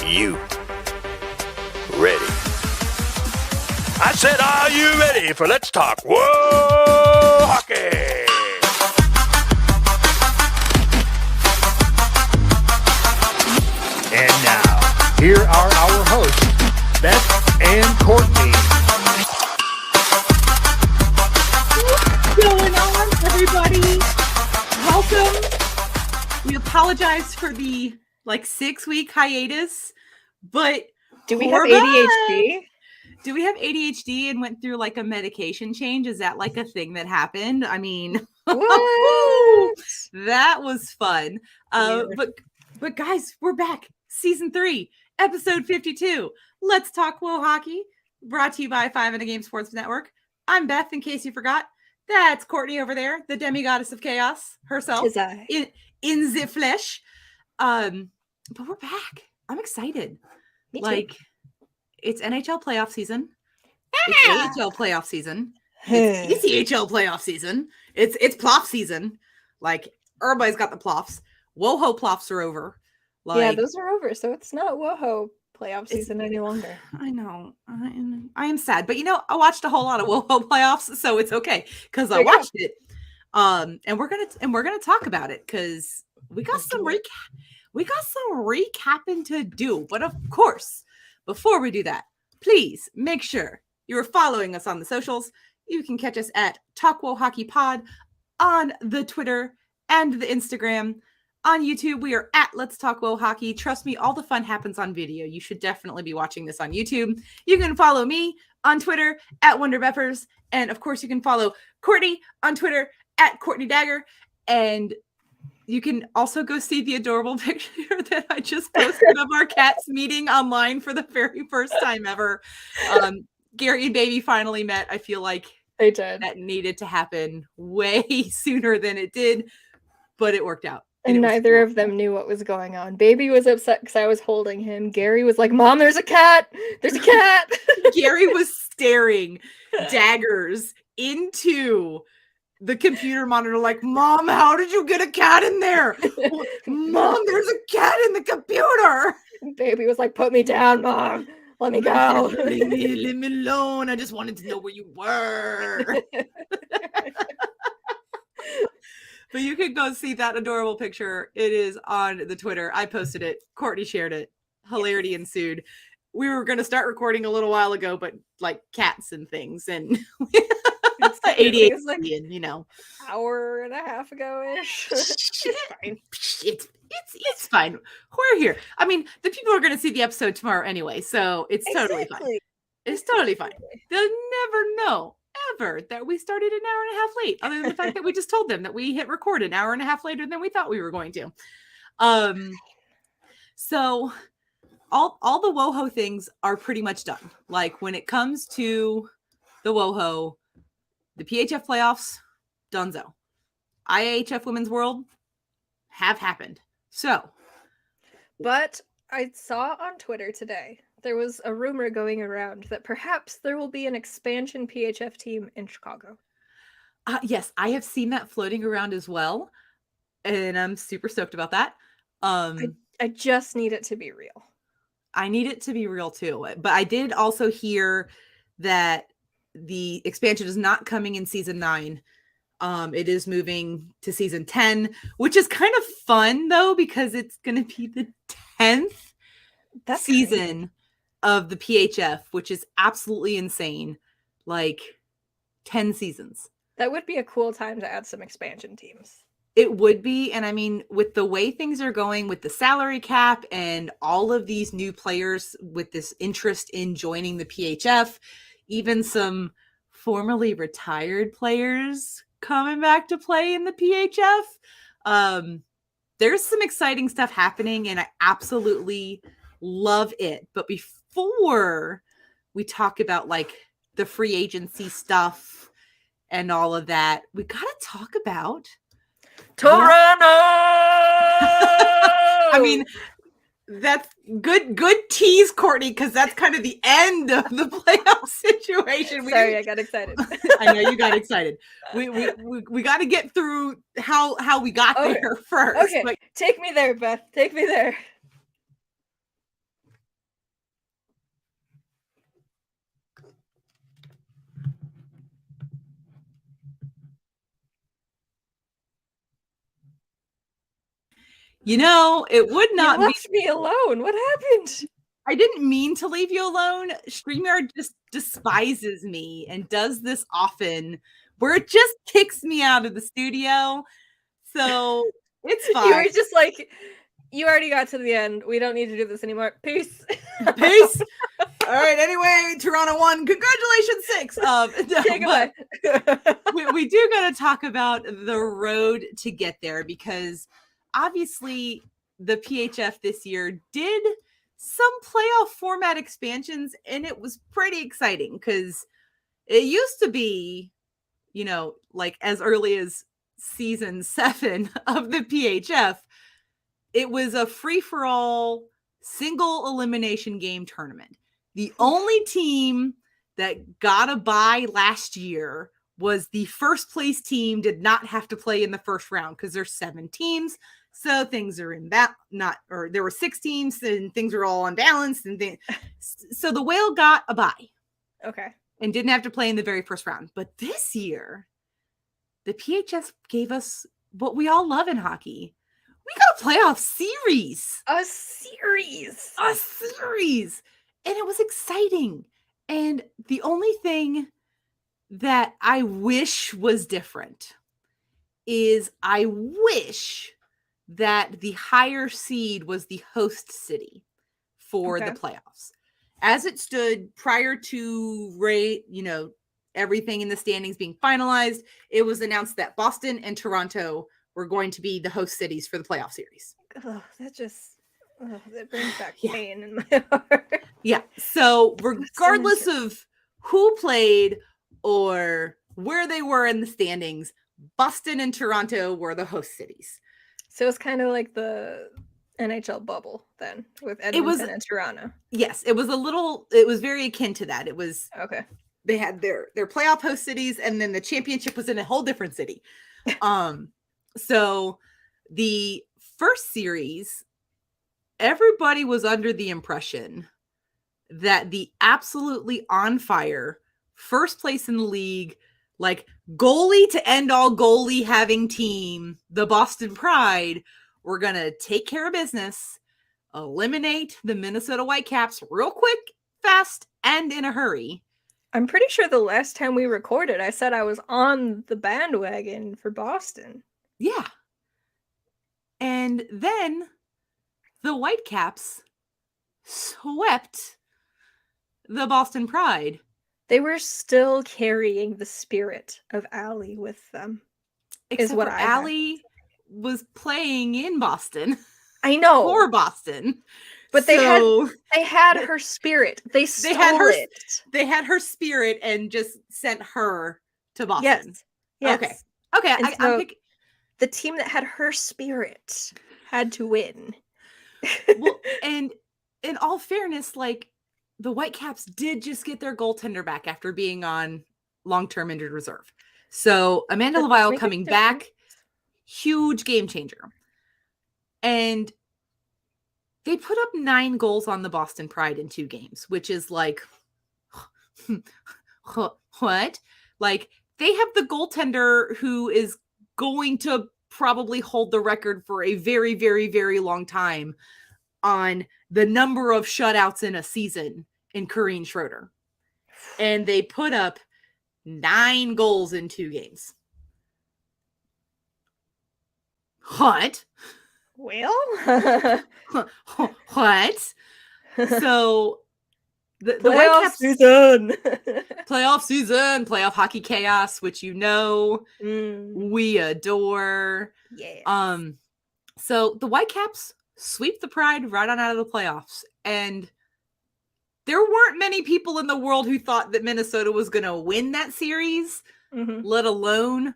you ready? I said, are you ready for Let's Talk Whoa Hockey? And now, here are our hosts, Beth and Courtney. What's going on, everybody? Welcome. We apologize for the 6-week hiatus, but do we have ADHD? Do we have ADHD and went through a medication change? Is that a thing that happened? I mean, what? That was fun. But guys, we're back. Season 3, episode 52. Let's talk Whoa Hockey. Brought to you by 5 and a Game Sports Network. I'm Beth, in case you forgot. That's Courtney over there, the demigoddess of chaos herself. In the flesh. But we're back. I'm excited. Me too. It's NHL playoff season. It's AHL playoff season. It's ECHL playoff season. It's ploff season. Everybody's got the ploffs. WoHo ploffs are over. Yeah, those are over. So it's not WoHo playoff season any longer. I know. I am sad. But I watched a whole lot of WoHo playoffs, so it's okay because I watched it. And we're gonna talk about it because we got some recapping to do. But of course, before we do that, please make sure you're following us on the socials. You can catch us at Talk Whoa Hockey Pod on the Twitter and the Instagram. On YouTube, we are at Let's Talk Whoa Hockey. Trust me, all the fun happens on video. You should definitely be watching this on YouTube. You can follow me on Twitter at WonderBeppers. And of course, you can follow Courtney on Twitter at Courtney Dagger. And you can also go see the adorable picture that I just posted of our cats meeting online for the very first time ever. Gary and Baby finally met. I feel like they did. That needed to happen way sooner than it did, but it worked out. And neither of them knew what was going on. Baby was upset because I was holding him. Gary was like, Mom, there's a cat. There's a cat. Gary was staring daggers into the computer monitor like, Mom, how did you get a cat in there? Mom, there's a cat in the computer. Baby was like, put me down, Mom. Let me go. Leave me alone. I just wanted to know where you were. But you can go see that adorable picture. It is on the Twitter. I posted it. Courtney shared it. Hilarity ensued. We were going to start recording a little while ago, but cats and things and it was and hour and a half ago-ish. It's fine. It's fine. We're here. I mean, the people are going to see the episode tomorrow anyway, so it's totally fine. It's totally fine. They'll never know ever that we started an hour and a half late, other than the fact that we just told them that we hit record an hour and a half later than we thought we were going to. So all the WoHo things are pretty much done. When it comes to the WoHo, the PHF playoffs, donezo. IIHF Women's World have happened. So, but I saw on Twitter today there was a rumor going around that perhaps there will be an expansion PHF team in Chicago. Yes, I have seen that floating around as well, and I'm super stoked about that. I just need it to be real. I need it to be real too, but I did also hear that the expansion is not coming in season 9. It is moving to season 10, which is kind of fun though, because it's going to be the 10th season crazy. Of the PHF, which is absolutely insane. 10 seasons. That would be a cool time to add some expansion teams. It would be. And I mean, with the way things are going with the salary cap and all of these new players with this interest in joining the PHF, even some formerly retired players coming back to play in the PHF. There's some exciting stuff happening and I absolutely love it. But before we talk about the free agency stuff and all of that, we got to talk about Toronto. I mean, that's good tease, Courtney, because that's kind of the end of the playoff situation. Sorry, I got excited. I know you got excited. We got to get through how we got there first. Okay, take me there, Beth. Take me there. It would not You be. left me alone. What happened? I didn't mean to leave you alone. StreamYard just despises me and does this often where it just kicks me out of the studio. So it's fine. You were just like, you already got to the end. We don't need to do this anymore. Peace. Peace. All right. Anyway, Toronto won. Congratulations, 6. Okay, goodbye. we do got to talk about the road to get there, because obviously the PHF this year did some playoff format expansions, and it was pretty exciting because it used to be, like as early as season 7 of the PHF, it was a free-for-all single elimination game tournament. The only team that got a bye last year was the first place team did not have to play in the first round because there's 7 teams. So things are there were 6 teams and things were all unbalanced. So the Whale got a bye. Okay. And didn't have to play in the very first round. But this year, the PHF gave us what we all love in hockey. We got a playoff series. A series. And it was exciting. And the only thing that I wish was different is I wish that the higher seed was the host city for the playoffs. As it stood prior to everything in the standings being finalized, it was announced that Boston and Toronto were going to be the host cities for the playoff series. Oh, that brings back pain in my heart. Yeah. So regardless of who played or where they were in the standings, Boston and Toronto were the host cities. So it's kind of like the NHL bubble then with Edmonton and Toronto. Yes, it was very akin to that. It was okay. They had their playoff host cities, and then the championship was in a whole different city. So the first series, everybody was under the impression that the absolutely on fire first place in the league, like goalie to end all goalie having team, the Boston Pride, were going to take care of business, eliminate the Minnesota Whitecaps real quick, fast, and in a hurry. I'm pretty sure the last time we recorded, I said I was on the bandwagon for Boston. Yeah. And then the Whitecaps swept the Boston Pride. They were still carrying the spirit of Allie with them. Except for Allie was playing in Boston. I know. For Boston. But they had her spirit. They stole it. They had her spirit and just sent her to Boston. Yes. Okay. The team that had her spirit had to win. Well, and in all fairness, like the Whitecaps did just get their goaltender back after being on long-term injured reserve. So Amanda Laval coming back, huge game changer. And they put up 9 goals on the Boston Pride in 2 games, which is like, what? Like, they have the goaltender who is going to probably hold the record for a very, very, very long time on the number of shutouts in a season in Corrine Schroeder. And they put up 9 goals in 2 games. What? Well, what? So the playoff season, playoff hockey chaos, which we adore. Yeah. So the Whitecaps sweep the Pride right on out of the playoffs, and there weren't many people in the world who thought that Minnesota was going to win that series, let alone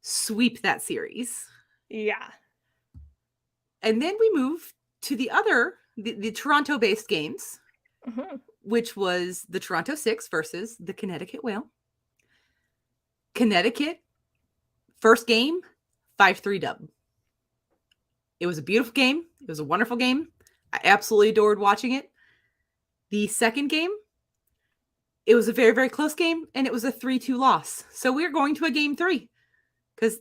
sweep that series. Yeah. And then we move to the Toronto-based games, which was the Toronto 6 versus the Connecticut Whale. Connecticut, first game, 5-3 dub. It was a beautiful game. It was a wonderful game. I absolutely adored watching it. The second game, it was a very, very close game, and it was a 3-2 loss. So we're going to a game 3 because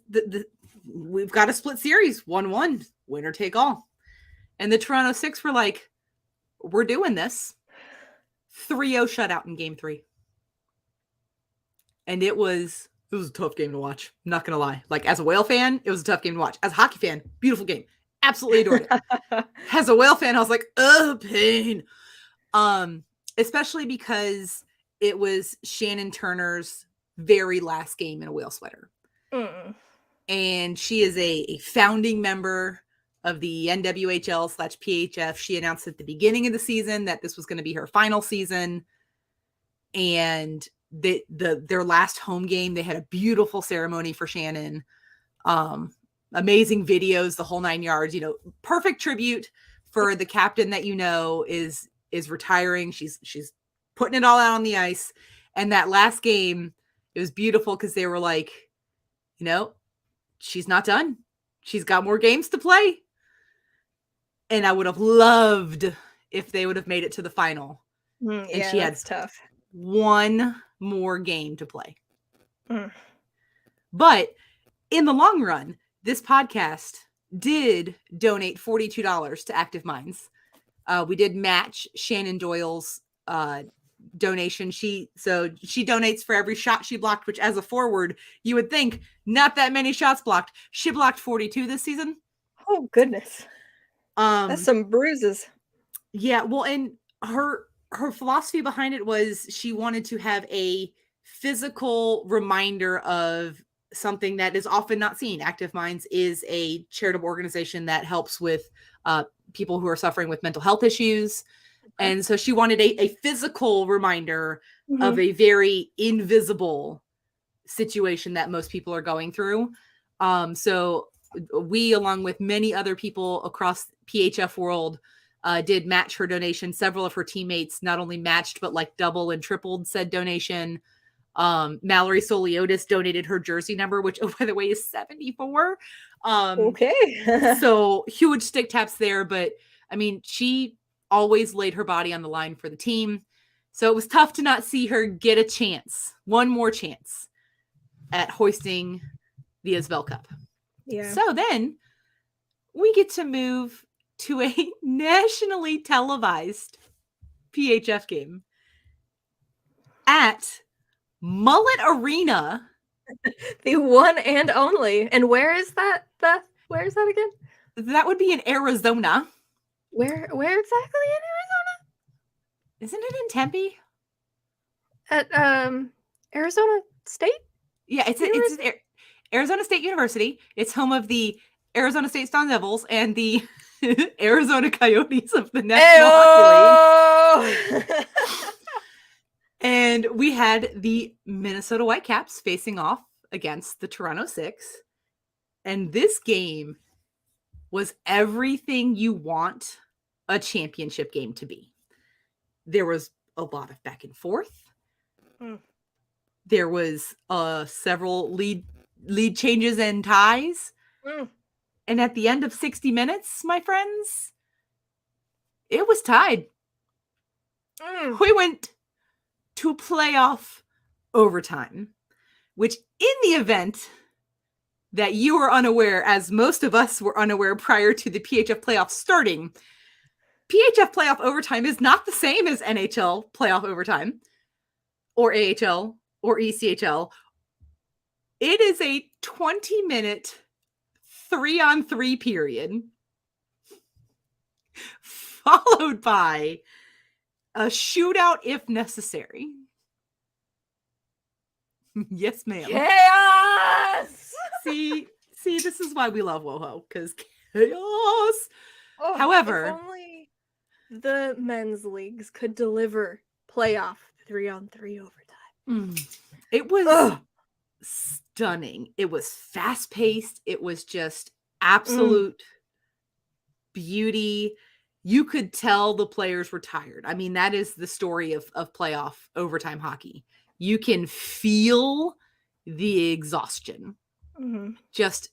we've got a split series, 1-1. winner take all. And the Toronto Six were like, we're doing this. 3-0 shutout in game 3. And it was a tough game to watch. I'm not going to lie. Like, as a Whale fan, it was a tough game to watch. As a hockey fan, beautiful game. Absolutely adored it. As a Whale fan, I was like, oh, pain. Especially because it was Shannon Turner's very last game in a Whale sweater. And she is a founding member of the NWHL/PHF. She announced at the beginning of the season that this was going to be her final season. And their last home game, they had a beautiful ceremony for Shannon. Amazing videos, the whole 9 yards, perfect tribute for the captain that is retiring. She's putting it all out on the ice. And that last game, it was beautiful because they were like, she's not done. She's got more games to play. And I would have loved if they would have made it to the final. And she had tough. One more game to play. But in the long run, this podcast did donate $42 to Active Minds. We did match Shannon Doyle's donation. She donates for every shot she blocked, which as a forward, you would think not that many shots blocked. She blocked 42 this season. Oh goodness. That's some bruises. Yeah, well, and her philosophy behind it was she wanted to have a physical reminder of something that is often not seen. Active Minds is a charitable organization that helps with people who are suffering with mental health issues. Okay. And so she wanted a physical reminder of a very invisible situation that most people are going through. So we, along with many other people across PHF world, did match her donation. Several of her teammates not only matched, but like double and tripled said donation. Mallory Soliotis donated her jersey number, which, oh, by the way, is 74. Okay. So huge stick taps there. But I mean, she always laid her body on the line for the team. So it was tough to not see her get a chance, one more chance at hoisting the Isabel Cup. Yeah. So then we get to move to a nationally televised PHF game at Mullet Arena. The one and only. And where is that, Beth? Where is that again? That would be in Arizona. Where exactly in Arizona? Isn't it in Tempe? At Arizona State? Yeah, it's Arizona State University. It's home of the Arizona State Stone Devils and the Arizona Coyotes of the National Hockey League. And we had the Minnesota Whitecaps facing off against the Toronto Six. And this game was everything you want a championship game to be. There was a lot of back and forth. There was several lead changes and ties. And at the end of 60 minutes, my friends, it was tied. We went to playoff overtime, which in the event that you were unaware, as most of us were unaware prior to the PHF playoff starting, PHF playoff overtime is not the same as NHL playoff overtime or AHL or ECHL. It is a 20-minute 3-on-3 period followed by a shootout if necessary. Yes, ma'am. Chaos! See, this is why we love WoHo, because chaos. However, if only the men's leagues could deliver playoff 3-on-3 overtime. It was stunning. It was fast-paced. It was just absolute beauty. You could tell the players were tired. I mean, that is the story of playoff overtime hockey. You can feel the exhaustion. Just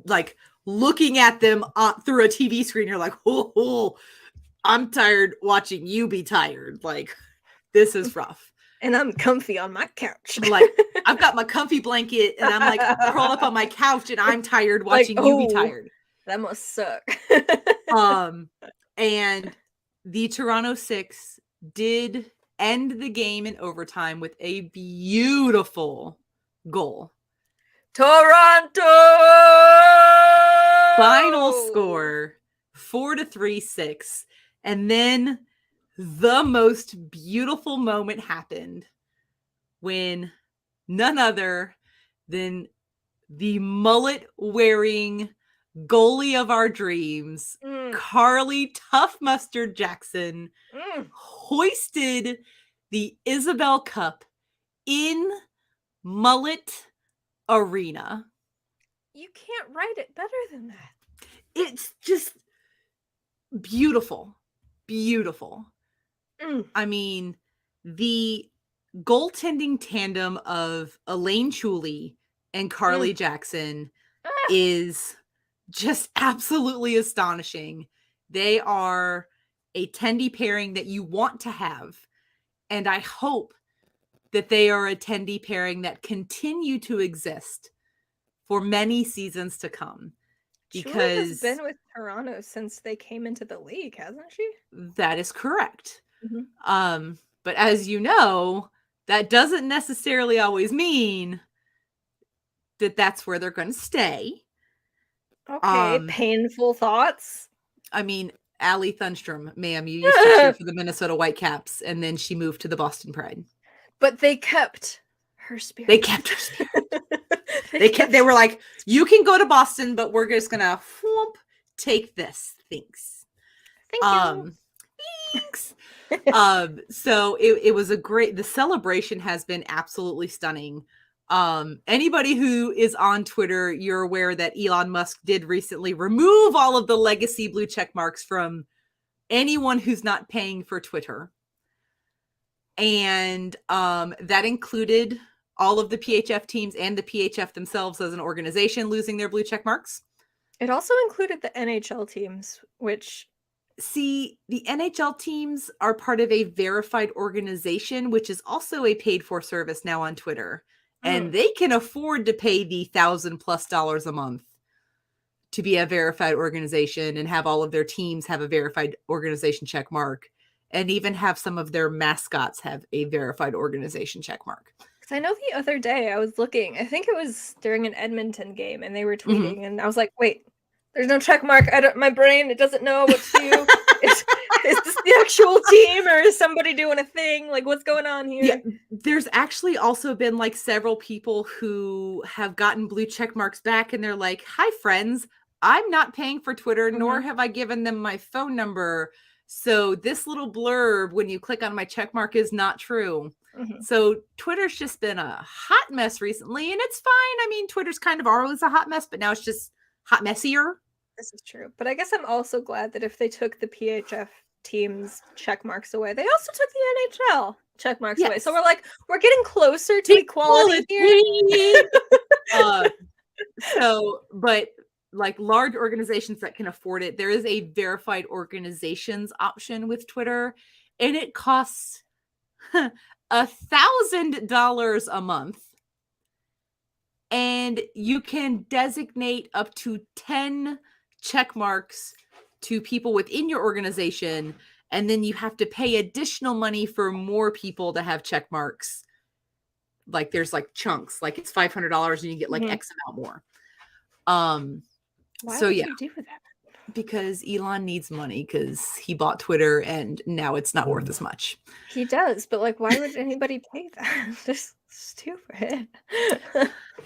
like looking at them through a TV screen, you're like, oh, I'm tired watching you be tired. Like, this is rough. And I'm comfy on my couch. Like, I've got my comfy blanket and I'm like curled up on my couch and I'm tired watching you be tired. That must suck. And the Toronto Six did end the game in overtime with a beautiful goal. Toronto! Final score 4-3-6. And then the most beautiful moment happened when none other than the mullet wearing goalie of our dreams, Carly Tough Mustard Jackson, hoisted the Isabel Cup in Mullet Arena. You can't write it better than that. It's just beautiful. Beautiful. I mean, the goaltending tandem of Elaine Chuley and Carly Jackson is just absolutely astonishing. They are a tendy pairing that you want to have. And I hope that they are a tendy pairing that continue to exist for many seasons to come. Because Chuley has been with Toronto since they came into the league, hasn't she? That is correct. But as you know, that doesn't necessarily always mean that that's where they're going to stay. Okay, painful thoughts. I mean, Allie Thunstrom, ma'am, you used to cheer for the Minnesota Whitecaps, and then she moved to the Boston Pride. But they kept her spirit. They kept her spirit. They were like, you can go to Boston, but we're just gonna take this. Thanks. Thank you. Thanks. So it was the celebration has been absolutely stunning. Anybody who is on Twitter, you're aware that Elon Musk did recently remove all of the legacy blue check marks from anyone who's not paying for Twitter. And that included all of the PHF teams and the PHF themselves as an organization losing their blue check marks. It also included the NHL teams, which... See, the NHL teams are part of a verified organization, which is also a paid for service now on Twitter. And they can afford to pay the $1,000+ a month to be a verified organization and have all of their teams have a verified organization check mark, and even have some of their mascots have a verified organization check mark. Because I know the other day I was looking, I think it was during an Edmonton game, and they were tweeting, and I was like, wait, there's no check mark. My brain, it doesn't know what to do. Is this the actual team, or is somebody doing a thing? Like, what's going on here? Yeah, there's actually also been like several people who have gotten blue check marks back, and they're like, hi friends, I'm not paying for Twitter, nor have I given them my phone number. So this little blurb when you click on my check mark is not true. So Twitter's just been a hot mess recently, and it's fine. I mean, Twitter's kind of always a hot mess, but now it's just hot messier. This is true. But I guess I'm also glad that if they took the PHF teams check marks away, they also took the NHL check marks away. So we're getting closer to equality here. But like large organizations that can afford it, there is a verified organizations option with Twitter, and it costs $1,000 a month. And you can designate up to 10 check marks to people within your organization. And then you have to pay additional money for more people to have check marks. Like there's like chunks, like it's $500 and you get like X amount more. Why would you do that? Because Elon needs money because he bought Twitter and now it's not worth as much. He does, but like, why would anybody pay that? Just stupid.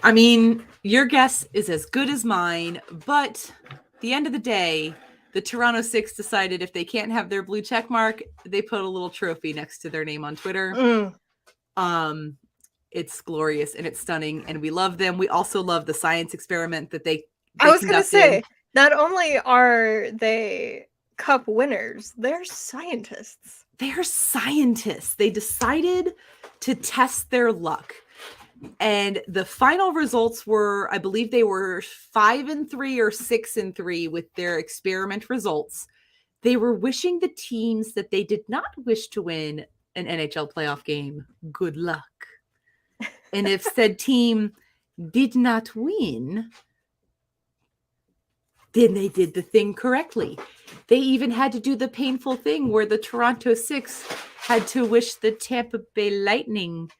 I mean, your guess is as good as mine, but at the end of the day, the Toronto Six decided if they can't have their blue check mark, they put a little trophy next to their name on Twitter. It's glorious and it's stunning, and we love them. We also love the science experiment that they I was going to say, not only are they cup winners, they're scientists. They're scientists. They decided to test their luck. And the final results were, I believe they were 5-3 or 6-3 with their experiment results. They were wishing the teams that they did not wish to win an NHL playoff game good luck. And if said team did not win, then they did the thing correctly. They even had to do the painful thing where the Toronto Six had to wish the Tampa Bay Lightning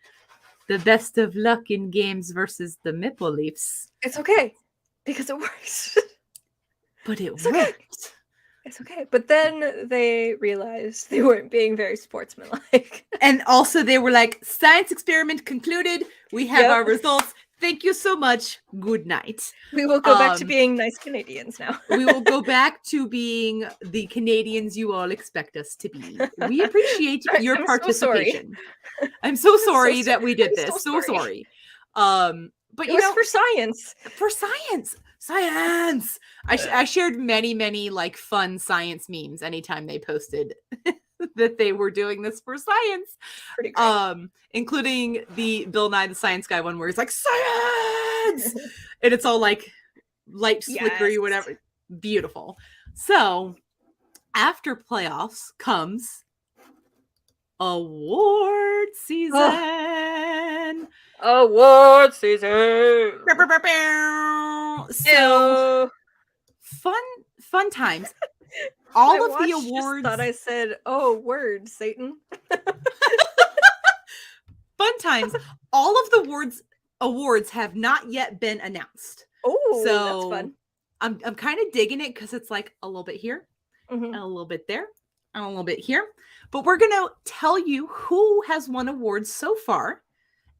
the best of luck in games versus the Maple Leafs. It's okay, because it works. But it It's worked. okay. It's okay. But then they realized they weren't being very sportsmanlike. And also they were like, science experiment concluded. We have Yep. our results. Thank you so much. Good night. We will go back to being nice Canadians now. We will go back to being the Canadians you all expect us to be. We appreciate your I'm so participation. I'm so sorry so that we did I'm this. so So sorry. sorry. But It you was know, for science. for science. I shared many like fun science memes anytime they posted that they were doing this for science. Pretty great. Including the Bill Nye the Science Guy one where he's like, science! And it's all like light flickery, Yes. whatever. Beautiful. So after playoffs comes award season. Award season. So fun times. All My of the watch just awards. thought I said, "Oh, word, Satan." Fun times. All of the awards have not yet been announced. Oh, So that's fun. I'm kind of digging it because it's like a little bit here Mhm. and a little bit there and a little bit here. But we're gonna tell you who has won awards so far,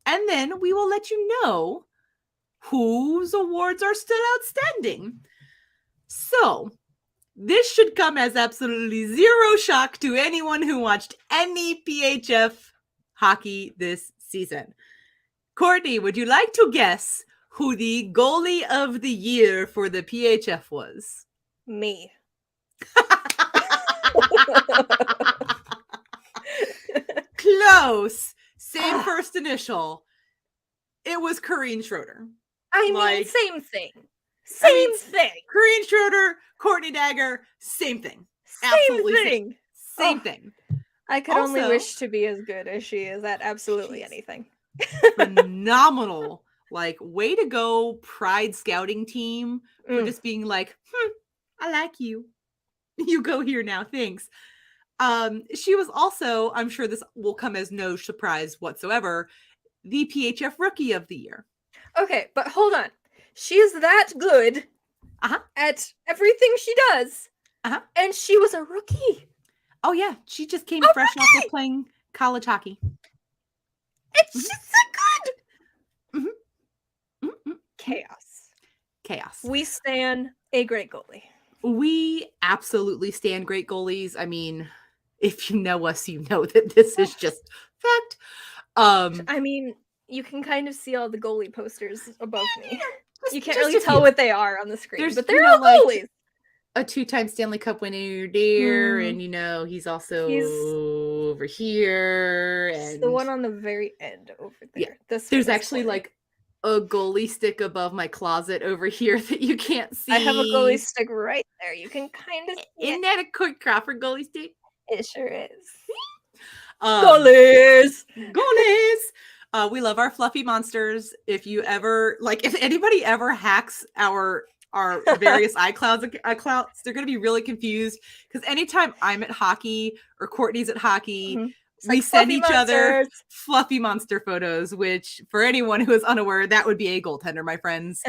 and then we will let you know whose awards are still outstanding. So this should come as absolutely zero shock to anyone who watched any PHF hockey this season. Courtney, would you like to guess who the goalie of the year for the PHF was? Me. Close. Same first initial. It was Corrine Schroeder. I mean, Like- same thing. I mean, Same thing. Corrine Schroeder, Courtney Dagger, same thing. Same absolutely thing. Same Oh. thing. I could only Also- wish to be as good as she is at absolutely She's- anything. Phenomenal. Like, way to go, Pride Scouting team, for Mm. just being like, I like you. You go here now. Thanks. She was also, I'm sure this will come as no surprise whatsoever, the PHF Rookie of the Year. Okay, but hold on. She is that good Uh-huh. at everything she does. Uh-huh. And she was a rookie. Oh, yeah. She just came Oh, fresh off really? of playing college hockey. It's Mhm. just so good. Mm-mm. Chaos. Chaos. We stand a great goalie. We absolutely stand great goalies. I mean, if you know us, you know that this is just fact. I mean, you can kind of see all the goalie posters above me. You can't just really a tell few. what they are on the screen, There's, but you they're know, all like, goalies. a 2-time Stanley Cup winner there, Hmm. and you know he's also He's- over here, It's and the one on the very end over there. Yeah, This there's this actually corner. like a goalie stick above my closet over here that you can't see. I have a goalie stick right there. You can kind of see Isn't that a Kurt Crawford goalie stick? it. Sure is. Goalies. We love our fluffy monsters. If you ever if anybody ever hacks our various iClouds, they're gonna be really confused because anytime I'm at hockey or Courtney's at hockey, Mhm. It's we like send fluffy each other monsters. fluffy monster photos, which for anyone who is unaware, that would be a goaltender, my friends.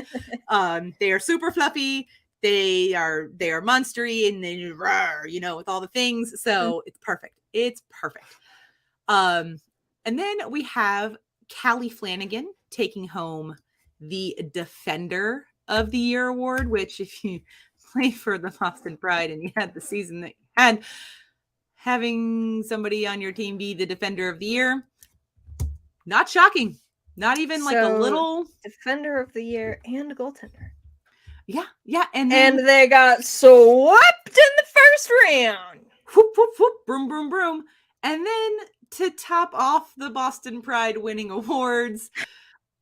They are super fluffy. They are monstery and then with all the things. So it's perfect. It's perfect. And then we have Callie Flanagan taking home the Defender of the Year award, which if you play for the Boston Pride and you had the season that you had, having somebody on your team be the Defender of the Year, not shocking. Not even like a So, little. Defender of the Year and goaltender. Yeah. And then And they got swept in the first round. whoop, whoop, whoop, broom, broom, broom. And then to top off the Boston Pride winning awards,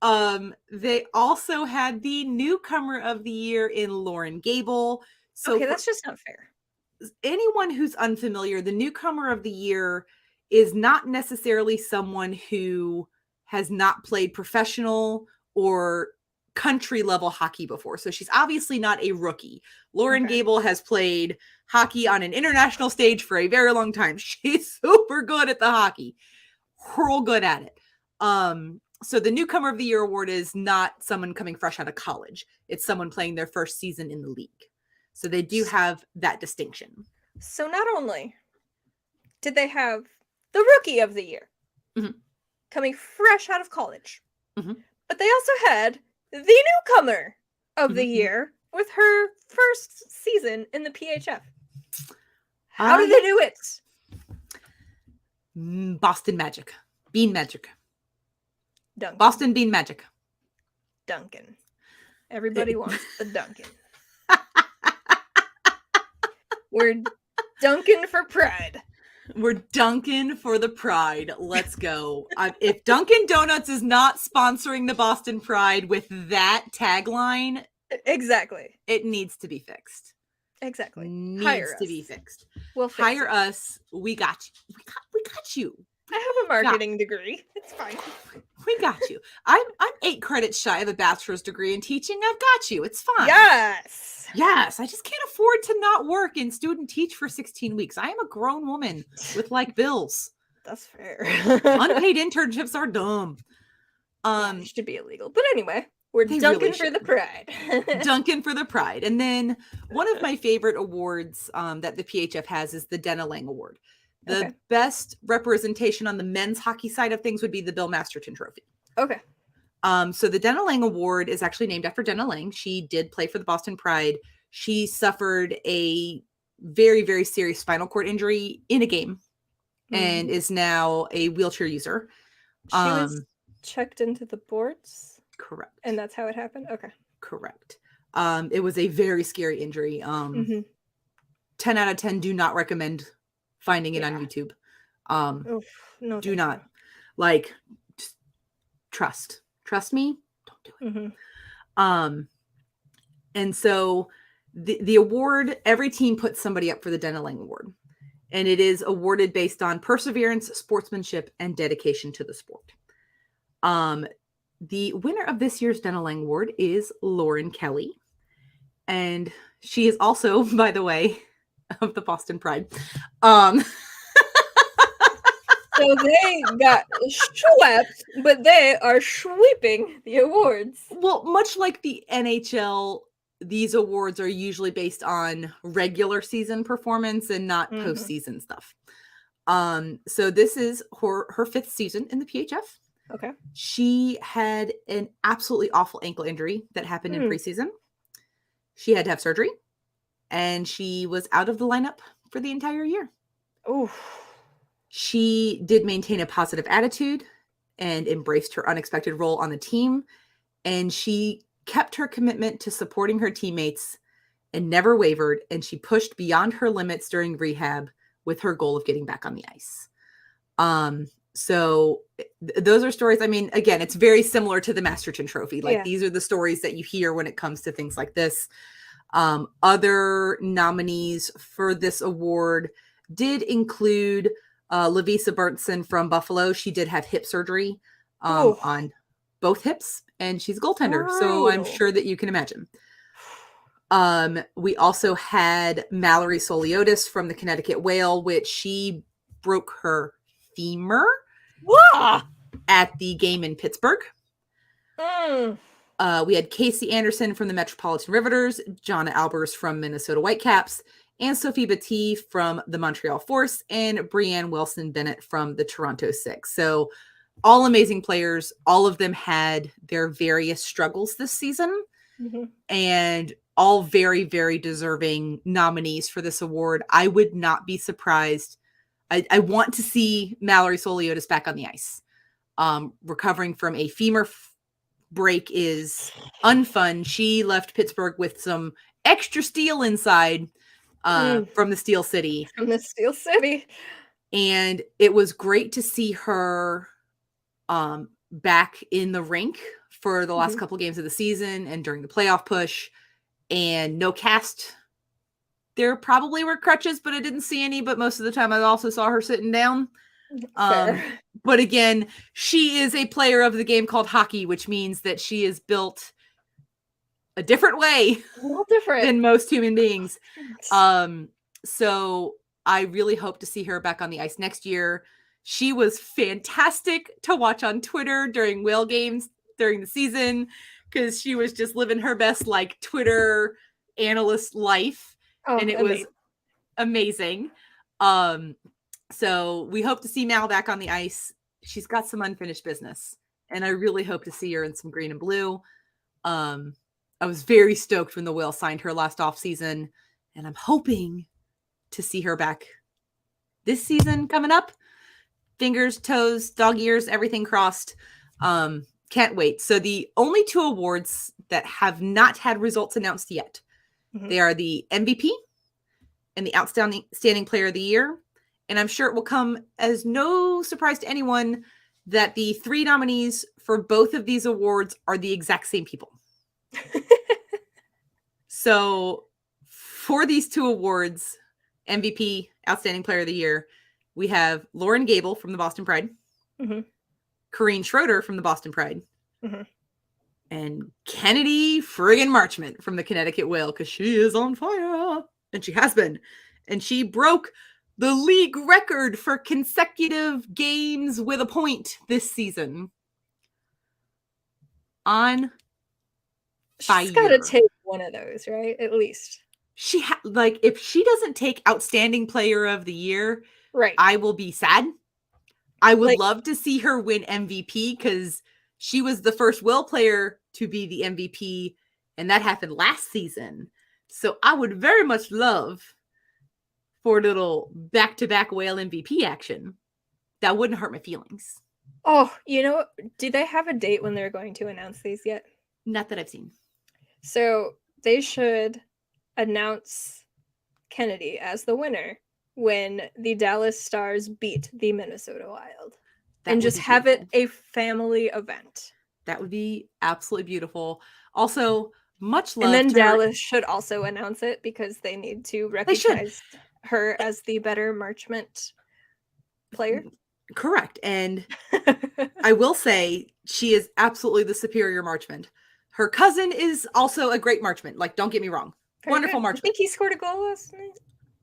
they also had the Newcomer of the Year in Lauren Gable. So Okay, for that's just not fair. anyone who's unfamiliar, the Newcomer of the Year is not necessarily someone who has not played professional or country level hockey before. So she's obviously not a rookie. Lauren Okay. Gable has played hockey on an international stage for a very long time. She's super good at the hockey. Real good at it. So the Newcomer of the Year award is not someone coming fresh out of college. It's someone playing their first season in the league. So they do have that distinction. So not only did they have the Rookie of the Year coming fresh out of college, but they also had the Newcomer of the Year with her first season in the PHF. How did they do it? Boston Magic. Bean Magic. Duncan. Boston Bean Magic. Duncan. Everybody wants the Duncan. We're Duncan for pride. We're Duncan for the Pride. Let's go. If Dunkin' Donuts is not sponsoring the Boston Pride with that tagline, Exactly. it needs to be fixed. Exactly. Needs to be fixed. We'll fix Hire it. us. We got you. We got you. I have a marketing degree. It's fine. We got you. I'm 8 credits shy of a bachelor's degree in teaching. I've got you. It's fine. Yes. Yes. I just can't afford to not work and student teach for 16 weeks. I am a grown woman with bills. That's fair. Unpaid internships are dumb. It should be illegal. But anyway, we're They Duncan really for the should. pride. Duncan for the Pride. And then one of my favorite awards that the PHF has is the Dena Lang Award. The best representation on the men's hockey side of things would be the Bill Masterton Trophy. Okay. So the Dena Lang Award is actually named after Dena Lang. She did play for the Boston Pride. She suffered a very, very serious spinal cord injury in a game and is now a wheelchair user. She was checked into the boards? Correct. And that's how it happened? Okay. Correct. It was a very scary injury. 10 out of 10 do not recommend finding it on YouTube. No, Do not. Just trust me. Don't do it. And so the award, every team puts somebody up for the Dena Lang Award, and it is awarded based on perseverance, sportsmanship, and dedication to the sport. The winner of this year's Dena Lang Award is Lauren Kelly, and she is also, by the way, of the Boston Pride. So they got swept, but they are sweeping the awards. Well, much like the NHL, these awards are usually based on regular season performance and not postseason stuff. So this is her 5th season in the PHF. Okay. She had an absolutely awful ankle injury that happened in preseason. She had to have surgery, and she was out of the lineup for the entire year. Oh. She did maintain a positive attitude and embraced her unexpected role on the team. And she kept her commitment to supporting her teammates and never wavered. And she pushed beyond her limits during rehab with her goal of getting back on the ice. So those are stories. I mean, again, it's very similar to the Masterton Trophy. These are the stories that you hear when it comes to things like this. Other nominees for this award did include Lavisa Berntsen from Buffalo. She did have hip surgery on both hips, and she's a goaltender. So I'm sure that you can imagine. We also had Mallory Soliotis from the Connecticut Whale, which she broke her femur at the game in Pittsburgh. We had Casey Anderson from the Metropolitan Riveters, Jonna Albers from Minnesota Whitecaps, and Sophie Batty from the Montreal Force, and Brianne Wilson-Bennett from the Toronto Six. So all amazing players. All of them had their various struggles this season, and all very, very deserving nominees for this award. I would not be surprised. I want to see Mallory Soliotis back on the ice. Recovering from a femur break is unfun. She left Pittsburgh with some extra steel inside from the Steel City. From the Steel City. And it was great to see her back in the rink for the last couple games of the season and during the playoff push. And no cast. There probably were crutches, but I didn't see any. But most of the time I also saw her sitting down. But again, she is a player of the game called hockey, which means that she is built a different way A little different. than most human beings. So I really hope to see her back on the ice next year. She was fantastic to watch on Twitter during whale games during the season, because she was just living her best like Twitter analyst life. And it was amazing. So we hope to see Mal back on the ice. She's got some unfinished business, and I really hope to see her in some green and blue. I was very stoked when the Whale signed her last offseason, and I'm hoping to see her back this season coming up. Fingers, toes, dog ears, everything crossed. Can't wait. So the only 2 awards that have not had results announced yet, they are the MVP and the Outstanding Player of the Year. And I'm sure it will come as no surprise to anyone that the 3 nominees for both of these awards are the exact same people. So for these 2 awards, MVP, Outstanding Player of the Year, we have Lauren Gable from the Boston Pride, Corrine Schroeder from the Boston Pride, and Kennedy friggin' Marchment from the Connecticut Whale, because she is on fire. And she has been. And she broke the league record for consecutive games with a point this season. On fire. She's got to take one of those, right? At least. If she doesn't take Outstanding Player of the Year, right, I will be sad. I would love to see her win MVP, because she was the first Whale player to be the MVP, and that happened last season. So I would very much love for a little back-to-back Whale MVP action. That wouldn't hurt my feelings. Oh, do they have a date when they're going to announce these yet? Not that I've seen. So they should announce Kennedy as the winner when the Dallas Stars beat the Minnesota Wild. And just have it a family event. That would be absolutely beautiful. Also, much love. And then Dallas should also announce it, because they need to recognize her as the better Marchment player. Correct. And I will say she is absolutely the superior Marchment. Her cousin is also a great Marchment. Like, don't get me wrong. Wonderful Marchment. I think he scored a goal last night.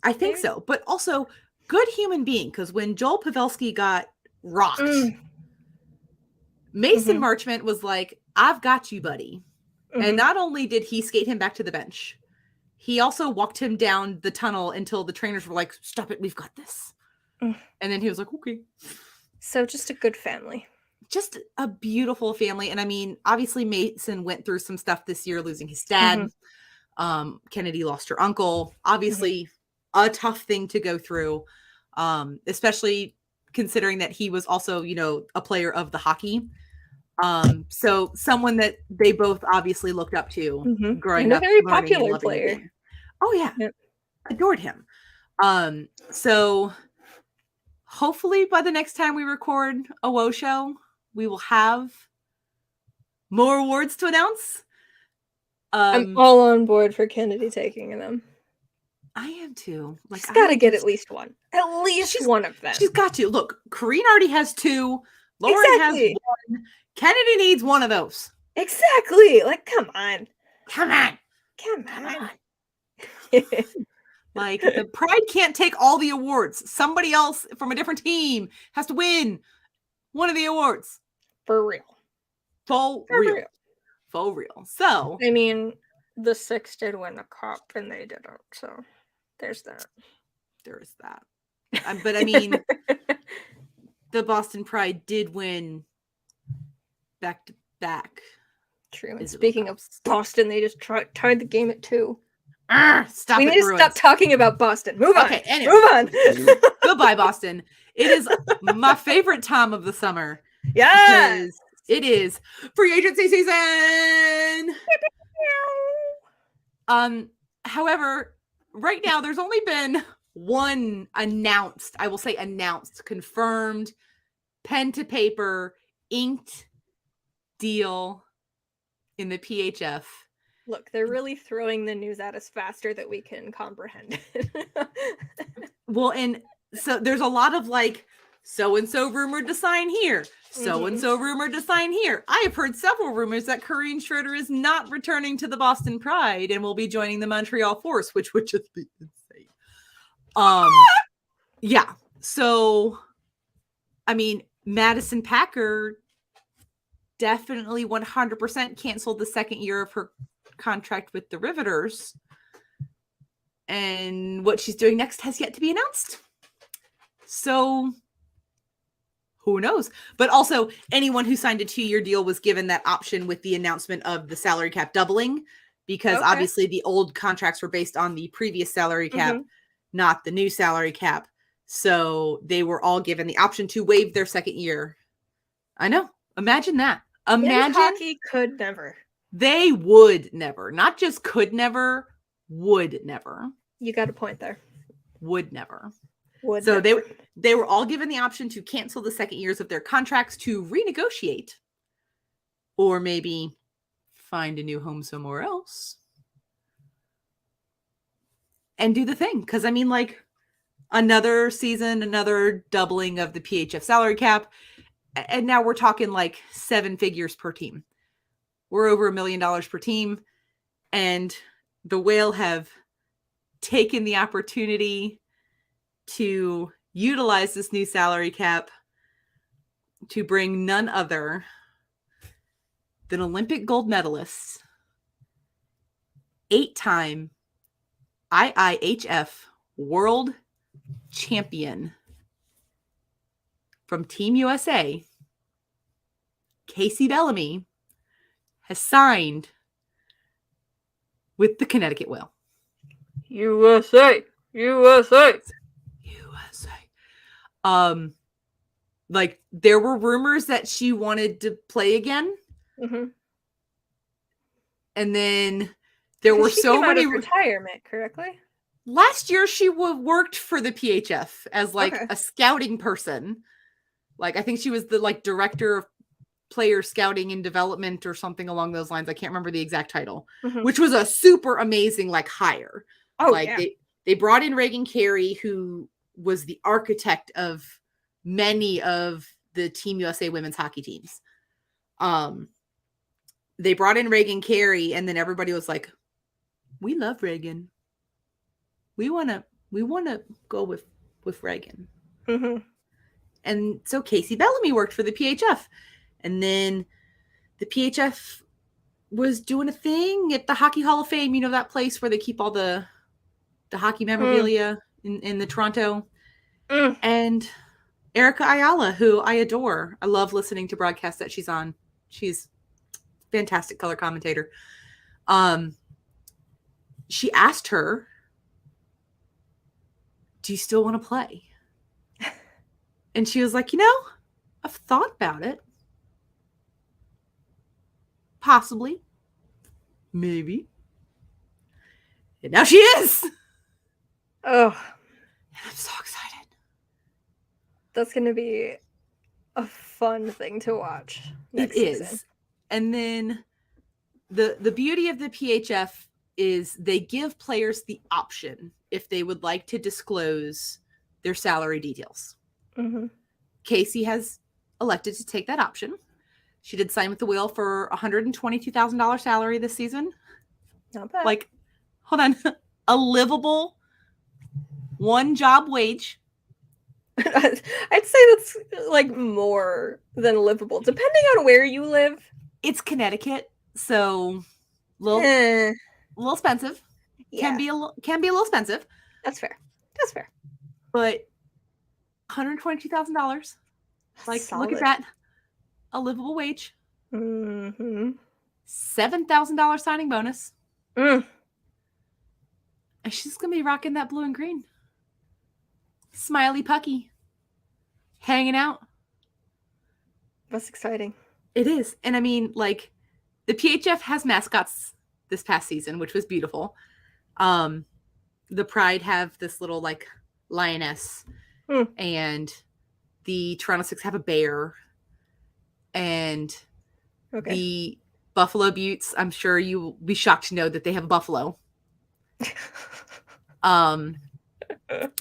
I think so. But also, good human being. Because when Joel Pavelski got rocked, Mason Marchment was like, I've got you, buddy. And not only did he skate him back to the bench, he also walked him down the tunnel until the trainers were like, stop it, we've got this. And then he was like, okay. So just a good family. Just a beautiful family. And I mean, obviously Mason went through some stuff this year, losing his dad. Kennedy lost her uncle. Obviously a tough thing to go through, especially considering that he was also, a player of the hockey. So someone that they both obviously looked up to growing up. A very popular player. Oh yeah. Yep. Adored him. So hopefully by the next time we record a WoShow, we will have more awards to announce. I'm all on board for Kennedy taking them. I am too. She's got to get at least one. At least one of them. She's got to. Look, Corrine already has 2. Lauren has 1. Kennedy needs one of those. Exactly. Like, come on. Like, the Pride can't take all the awards. Somebody else from a different team has to win one of the awards. For real. For real. So, I mean, the 6 did win a cup and they didn't. So, there's that. There is that. But I mean, the Boston Pride did win back to back. True. And speaking of Boston, they just tied the game at 2. Stop we it, need to Bruins. Stop talking about Boston. Move on. Okay, anyway. Move on. Goodbye, Boston. It is my favorite time of the summer. Yes. It is free agency season. However, right now there's only been one announced, I will say announced, confirmed, pen to paper, inked deal in the PHF. Look, they're really throwing the news at us faster than we can comprehend it. Well, and so there's a lot of like so-and-so rumored to sign here. So-and-so rumored to sign here. I have heard several rumors that Corrine Schroeder is not returning to the Boston Pride and will be joining the Montreal Force, which would just be insane. Yeah. So, I mean, Madison Packer definitely 100% canceled the second year of her contract with the Riveters. And what she's doing next has yet to be announced. So, who knows? But also, anyone who signed a 2-year deal was given that option with the announcement of the salary cap doubling, because obviously the old contracts were based on the previous salary cap, not the new salary cap. So they were all given the option to waive their second year. I know. Imagine that. Imagine. Hockey could never. They would never. Not just could never, would never. You got a point there. Would never. Would so never. they were all given the option to cancel the second years of their contracts to renegotiate. Or maybe find a new home somewhere else. And do the thing. Because, I mean, like, another season, another doubling of the PHF salary cap. And now we're talking like 7 figures per team. We're over $1 million per team. And the Whale have taken the opportunity to utilize this new salary cap to bring none other than Olympic gold medalist, 8-time IIHF world champion from Team USA, Casey Bellamy, has signed with the Connecticut Whale. USA. Like, there were rumors that she wanted to play again. And then there were so many retirement, correctly? Last year she worked for the PHF as like a scouting person. Like, I think she was the like director of player scouting and development or something along those lines. I can't remember the exact title, which was a super amazing like hire. They brought in Reagan Carey, who was the architect of many of the Team USA women's hockey teams. They brought in Reagan Carey, and then everybody was like, "We love Reagan. We want to go with Reagan." And so Casey Bellamy worked for the PHF, and then the PHF was doing a thing at the Hockey Hall of Fame. You know, that place where they keep all the hockey memorabilia in the Toronto. And Erica Ayala, who I adore. I love listening to broadcasts that she's on. She's a fantastic color commentator. She asked her, "Do you still want to play?" And she was like, "I've thought about it. Possibly. Maybe." And now she is. Oh. And I'm so excited. That's going to be a fun thing to watch next season. And then the beauty of the PHF is they give players the option if they would like to disclose their salary details. Casey has elected to take that option. She did sign with the Whale for $122,000 salary this season. Not bad. Like, hold on, a livable one-job wage. I'd say that's like more than livable, depending on where you live. It's Connecticut, so little expensive. Yeah. Can be a little expensive. That's fair. But $122,000. Like, solid. Look at that. A livable wage. $7,000 signing bonus. And she's going to be rocking that blue and green. Smiley Pucky. Hanging out. That's exciting. It is. And I mean, like, the PHF has mascots this past season, which was beautiful. The Pride have this little, like, lioness. And the Toronto Six have a bear. And the Buffalo Buttes, I'm sure you will be shocked to know that they have a buffalo.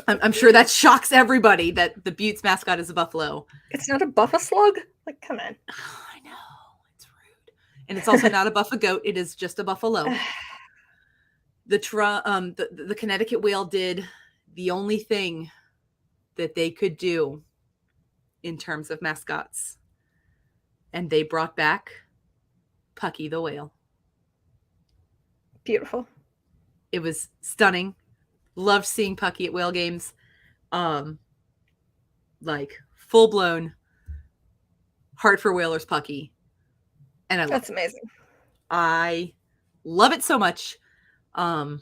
I'm sure that shocks everybody that the Butte's mascot is a buffalo. It's not a buffa slug? Like, come on. I know. It's rude. And it's also not a buffa goat. It is just a buffalo. The Connecticut whale did the only thing that they could do in terms of mascots. And they brought back Pucky the whale. Beautiful. It was stunning. Loved seeing Pucky at whale games. Like full blown heart for whalers Pucky. And That's amazing. I love it so much. Love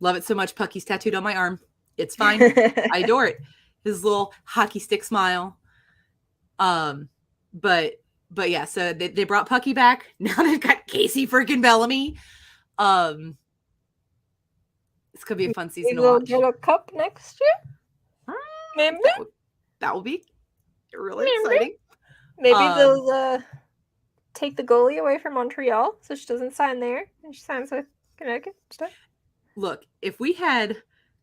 it so much. Pucky's tattooed on my arm. It's fine. I adore it. His little hockey stick smile. But yeah, so they brought Pucky back. Now they've got Casey freaking Bellamy. It's gonna be a fun season to We'll watch. get a cup next year. Maybe. That will be really exciting. Maybe they'll take the goalie away from Montreal so she doesn't sign there and she signs with Connecticut stuff. Look, if we had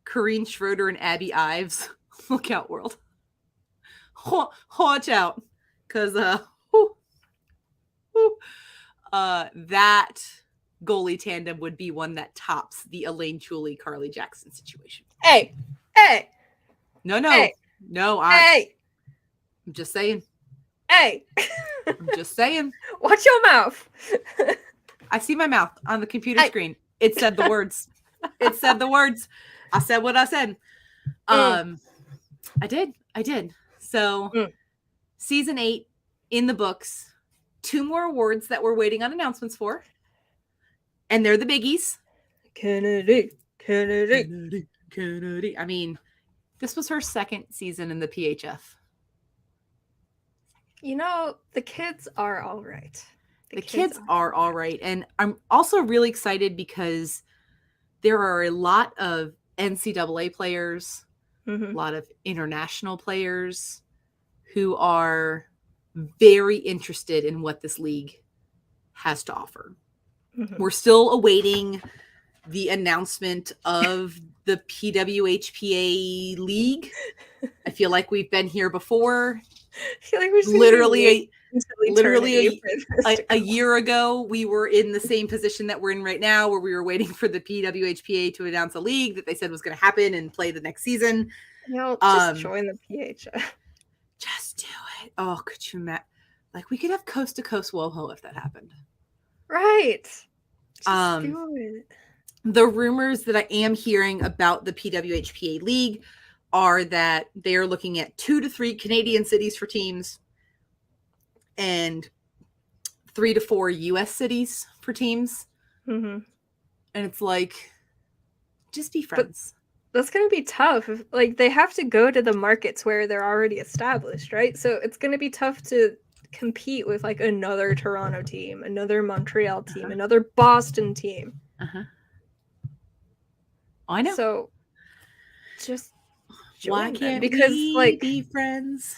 Corrine Schroeder and Abby Ives, look out, world. Watch out, because that goalie tandem would be one that tops the Elaine Chuley, Carly Jackson situation. Hey, no, hey. I'm just saying. Hey, I'm just saying. watch your mouth. I see my mouth on the computer screen. It said the words. It said the words. I said what I said. I did. So season 8 in the books. 2 more awards that we're waiting on announcements for. And they're the biggies. Kennedy. I mean, this was her second season in the PHF. You know, the kids are all right. The kids are all right. And I'm also really excited because there are a lot of NCAA players, a lot of international players who are very interested in what this league has to offer. We're still awaiting the announcement of the PWHPA league. I feel like we've been here before. I feel like we're literally a year ago, we were in the same position that we're in right now, where we were waiting for the PWHPA to announce a league that they said was going to happen and play the next season. You know, just join the PHF. Just do it. Oh, could you imagine? Like, we could have coast to coast WoHo if that happened. Right. Just do it. The rumors that I am hearing about the PWHPA league are that they are looking at 2 to 3 Canadian cities for teams and 3 to 4 US cities for teams. And it's like, just be friends. But that's going to be tough. Like, they have to go to the markets where they're already established, right? So it's going to be tough to compete with like another Toronto team, another Montreal team, another Boston team. I know. So just why can't because we like be friends?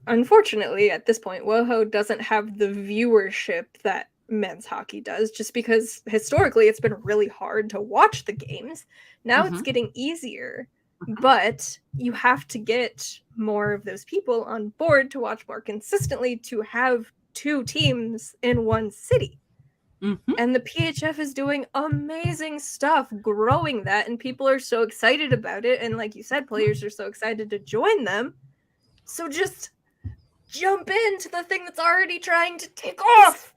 Unfortunately, at this point, WoHo doesn't have the viewership that men's hockey does, just because historically it's been really hard to watch the games. Now it's getting easier, but you have to get more of those people on board to watch more consistently to have 2 teams in one city. And the PHF is doing amazing stuff, growing that, and people are so excited about it. And like you said, players are so excited to join them. So just jump into the thing that's already trying to take off.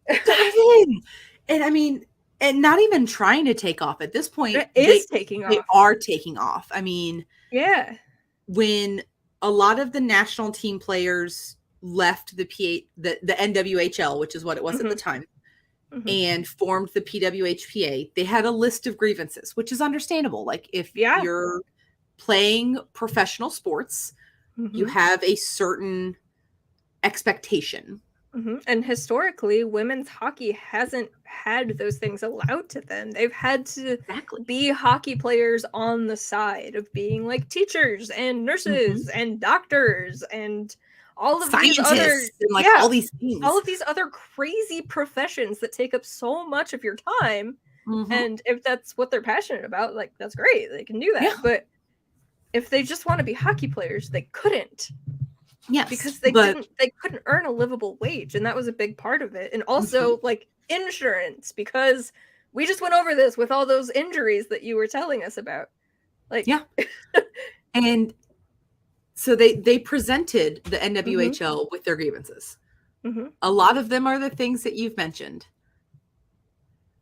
Dive in. And I mean, and not even trying to take off at this point. It is taking off. They are taking off. I mean, yeah. When a lot of the national team players left the NWHL, which is what it was at the time, and formed the PWHPA, they had a list of grievances, which is understandable. Like, if you're playing professional sports, you have a certain expectation. And historically, women's hockey hasn't had those things allowed to them. They've had to be hockey players on the side of being like teachers and nurses and doctors and all of scientists these other and all these things. All of these other crazy professions that take up so much of your time. Mhm. And if that's what they're passionate about, like, that's great. They can do that. Yeah. But if they just want to be hockey players, they couldn't. Yes, Because they couldn't earn a livable wage, and that was a big part of it. And also like insurance, because we just went over this with all those injuries that you were telling us about. Like, yeah. And so they presented the NWHL with their grievances. A lot of them are the things that you've mentioned: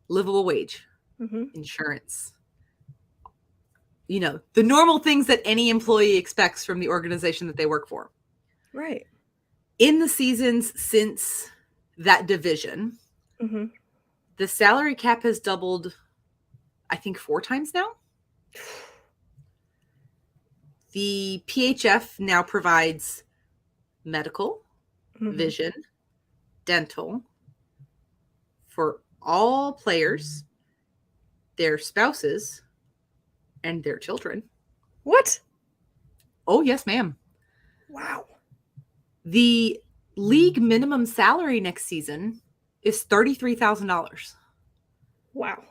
livable wage, insurance, the normal things that any employee expects from the organization that they work for. Right. In the seasons since that division, the salary cap has doubled, I think, 4 times now. The PHF now provides medical, vision, dental for all players, their spouses, and their children. What? Oh, yes, ma'am. Wow. The league minimum salary next season is $33,000. Wow.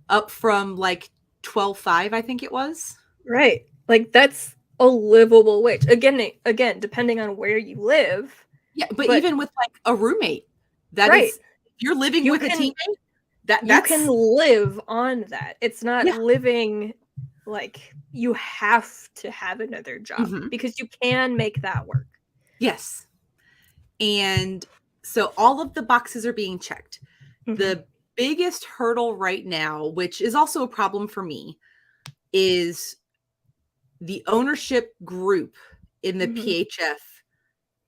Up from like $12,500, I think it was. Right. Like, that's a livable wage. Again, depending on where you live. Yeah, but even with like a roommate, that is, if you're living with a teammate, you can live on that. It's not living like you have to have another job, because you can make that work. Yes. And so all of the boxes are being checked. The biggest hurdle right now, which is also a problem for me, is the ownership group in the PHF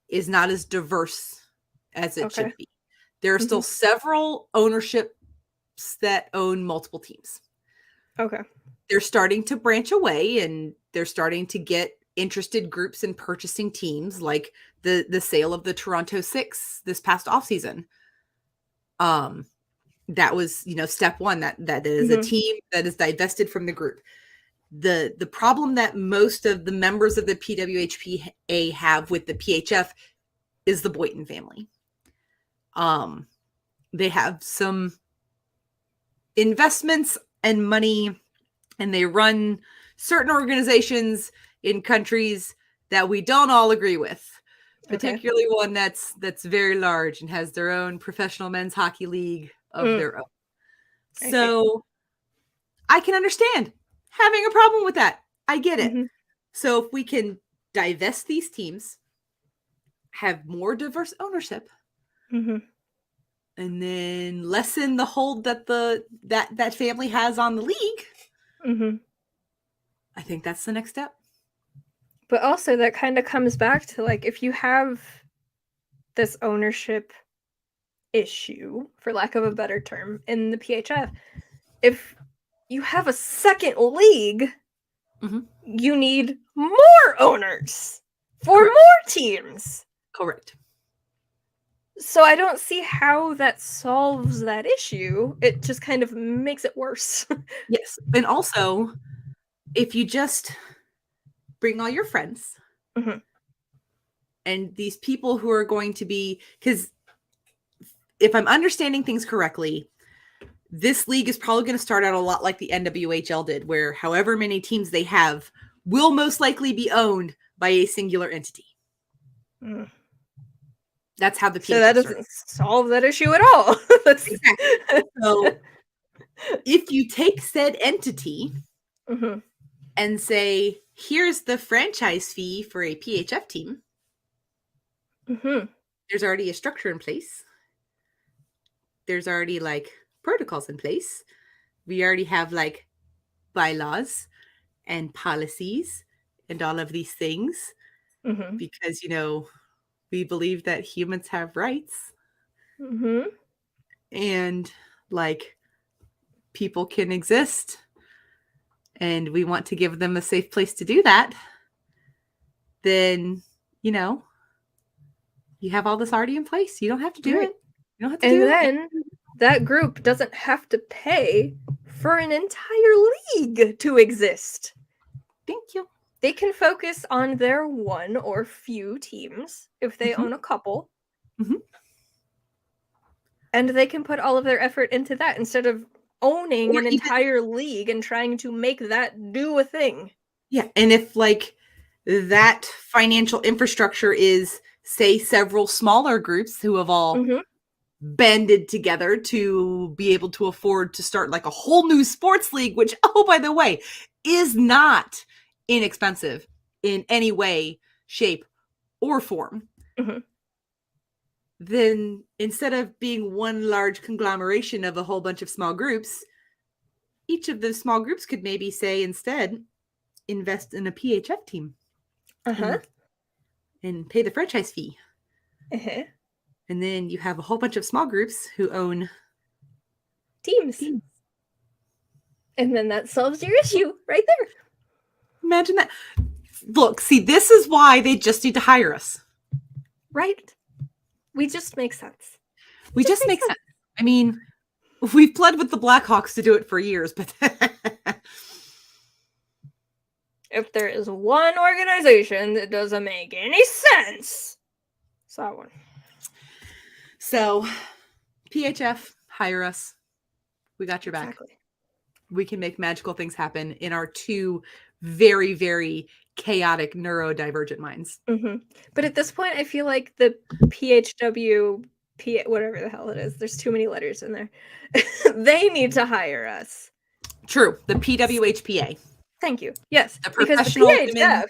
is not as diverse as it should be. There are still several ownerships that own multiple teams. Okay. They're starting to branch away, and they're starting to get interested groups in purchasing teams, like the sale of the Toronto Six this past offseason. That was, step one, that is a team that is divested from the group. The problem that most of the members of the PWHPA have with the PHF is the Boynton family. They have some investments and money, and they run certain organizations in countries that we don't all agree with, particularly one that's very large and has their own professional men's hockey league of their own. So I can understand having a problem with that. I get it. So if we can divest these teams, have more diverse ownership, and then lessen the hold that that family has on the league, I think that's the next step. But also that kind of comes back to, like, if you have this ownership issue, for lack of a better term, in the PHF, if you have a second league, you need more owners for more teams. Correct. So I don't see how that solves that issue. It just kind of makes it worse. Yes. And also, if you just bring all your friends and these people who are going to be, because if I'm understanding things correctly, this league is probably going to start out a lot like the NWHL did, where however many teams they have will most likely be owned by a singular entity. That's how the PHF so that doesn't solve that issue at all. Exactly. So if you take said entity and say, here's the franchise fee for a PHF team, there's already a structure in place. There's already like protocols in place. We already have like bylaws and policies and all of these things because, we believe that humans have rights and like people can exist, and we want to give them a safe place to do that. Then, you have all this already in place. You don't have to do it. You don't have to do it. And then that group doesn't have to pay for an entire league to exist. Thank you. They can focus on their one or few teams if they own a couple. And they can put all of their effort into that instead of owning Or an even- entire league and trying to make that do a thing. Yeah, and if like that financial infrastructure is, say, several smaller groups who have all Mhm. banded together to be able to afford to start like a whole new sports league, which, oh, by the way, is not inexpensive in any way, shape, or form. Mhm. Then instead of being one large conglomeration of a whole bunch of small groups, each of those small groups could maybe say instead invest in a PHF team Uh-huh. and pay the franchise fee. Uh-huh. And then you have a whole bunch of small groups who own Teams. teams. And then that solves your issue right there. Imagine that. Look, see, this is why they just need to hire us. Right? We just make sense. We just make sense. I mean, we've pled with the Blackhawks to do it for years, but If there is one organization that doesn't make any sense, it's that one. So PHF, hire us. We got your back. Exactly. We can make magical things happen in our two very, very chaotic neurodivergent minds. Mm-hmm. But at this point, I feel like the PHW, whatever the hell it is, there's too many letters in there. They need to hire us. True. The PWHPA. Thank you. Yes. The Because the professional women- PHF,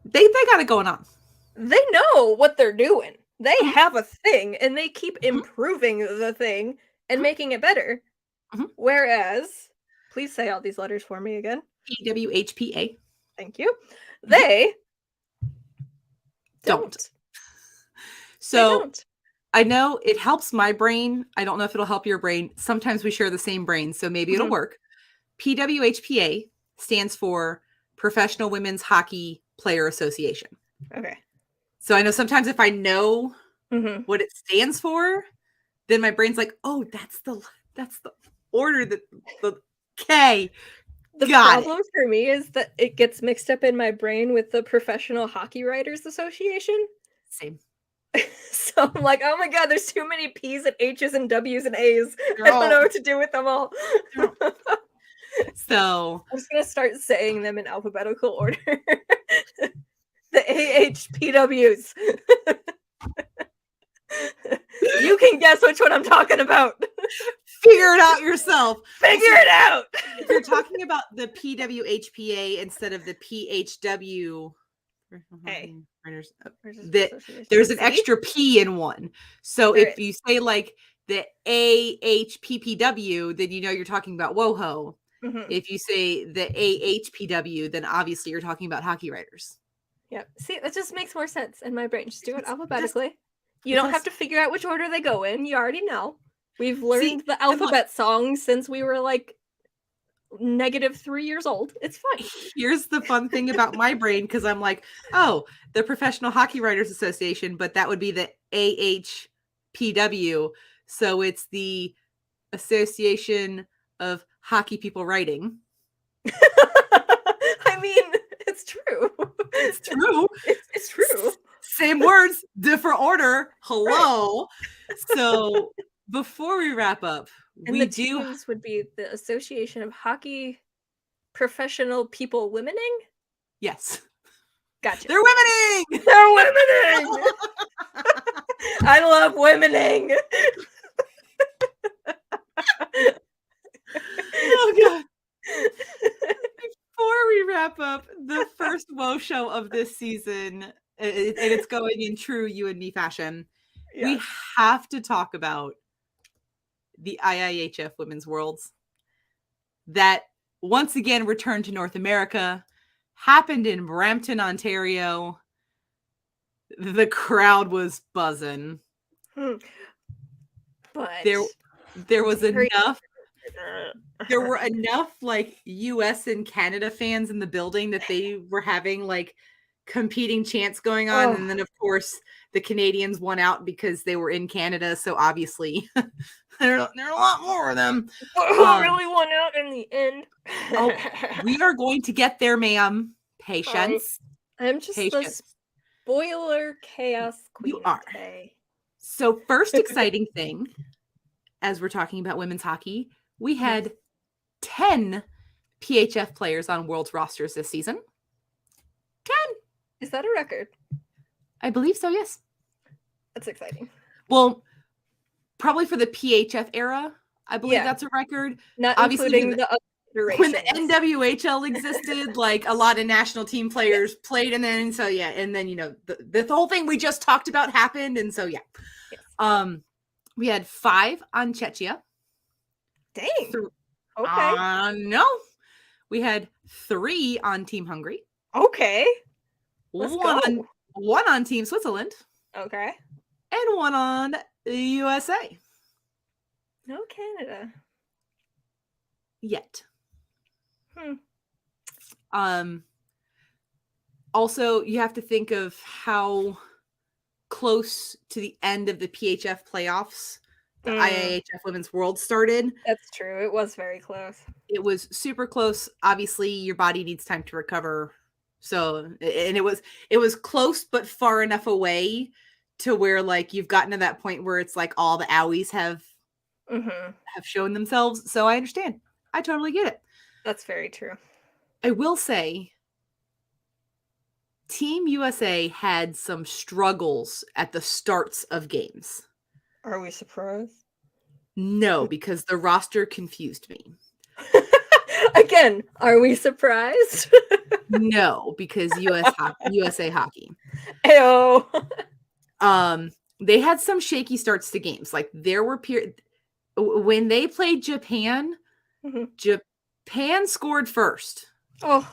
They got it going on. they know what they're doing. They Mhm. have a thing and they keep Mhm. improving the thing and Mhm. making it better. Mhm. Whereas, please say all these letters for me again. PWHPA. Thank you. They Don't. They So don't. I know it helps my brain. I don't know if it'll help your brain. Sometimes we share the same brain, so maybe it'll Mhm. work. PWHPA stands for Professional Women's Hockey Player Association. Okay. So I know sometimes if I know Mm-hmm. what it stands for, then my brain's like, oh, that's the order that the K. The Got it. problem for me is that it gets mixed up in my brain with the Professional Hockey Writers Association. Same. So I'm like, oh my god, there's too many P's and H's and W's and A's. They're I don't know all- what to do with them all. So I'm just gonna start saying them in alphabetical order. The AHPWs. You can guess which one I'm talking about. figure it out yourself. Figure it out. If you're talking about the PWHPA instead of the PHW, Hey. there's an See? extra P in one. So There if you say like the AHPPW, then you know you're talking about WoHo. Mhm. If you say the AHPW, then obviously you're talking about hockey writers. Yep. See, that just makes more sense in my brain. Just do it Because- alphabetically. You don't have to figure out which order they go in. You already know. We've learned the look- alphabet songs since we were like -3 years old. It's fine. Here's the fun thing about my brain, because I'm like, oh, the Professional Hockey Writers Association, but that would be the AHPW. So it's the Association of Hockey People Writing. I mean, it's true. It's true. It's true. Same words, different order. Hello. So before we wrap up, And we the do. teams would be the Association of Hockey Professional People Womening. Yes. Gotcha. They're womening. They're womening. I love womening. Oh god. Before we wrap up the first WoShow of this season, and it's going in true you and me fashion, we Yes. have to talk about the IIHF Women's Worlds that once again returned to North America, happened in Brampton, Ontario. The crowd was buzzing. But There was Very- enough. There were enough like US and Canada fans in the building that they were having like competing chants going on. Oh. And then of course the Canadians won out because they were in Canada. So obviously there are a lot more of them. who really won out in the end? Oh, We are going to get there, ma'am. Patience. I'm just Patience. the spoiler chaos queen You are. today. So first exciting thing as we're talking about women's hockey, we had 10 PHF players on World's rosters this season. 10. Is that a record? I believe so, yes. That's exciting. Well, probably for the PHF era, I believe that's a record. Not obviously including the other iterations. when the NWHL existed, like a lot of national team players played, and then the whole thing we just talked about happened, and so Yes. we had 5 on Czechia. Dang. Okay. No, we had 3 on Team Hungary. Okay. Let's go. One on Team Switzerland. Okay. And 1 on the USA. No Canada. Yet. Also, you have to think of how close to the end of the PHF playoffs the IIHF Women's World started. That's true. It was very close. It was super close. Obviously, your body needs time to recover. So, and it was close, but far enough away to where like you've gotten to that point where it's like all the owies have shown themselves. So I understand. I totally get it. That's very true. I will say Team USA had some struggles at the starts of games. Are we surprised? No, because the roster confused me. Again, are we surprised? No, because USA hockey. Ayo. They had some shaky starts to games. Like there were when they played Japan, Japan scored first. Oh,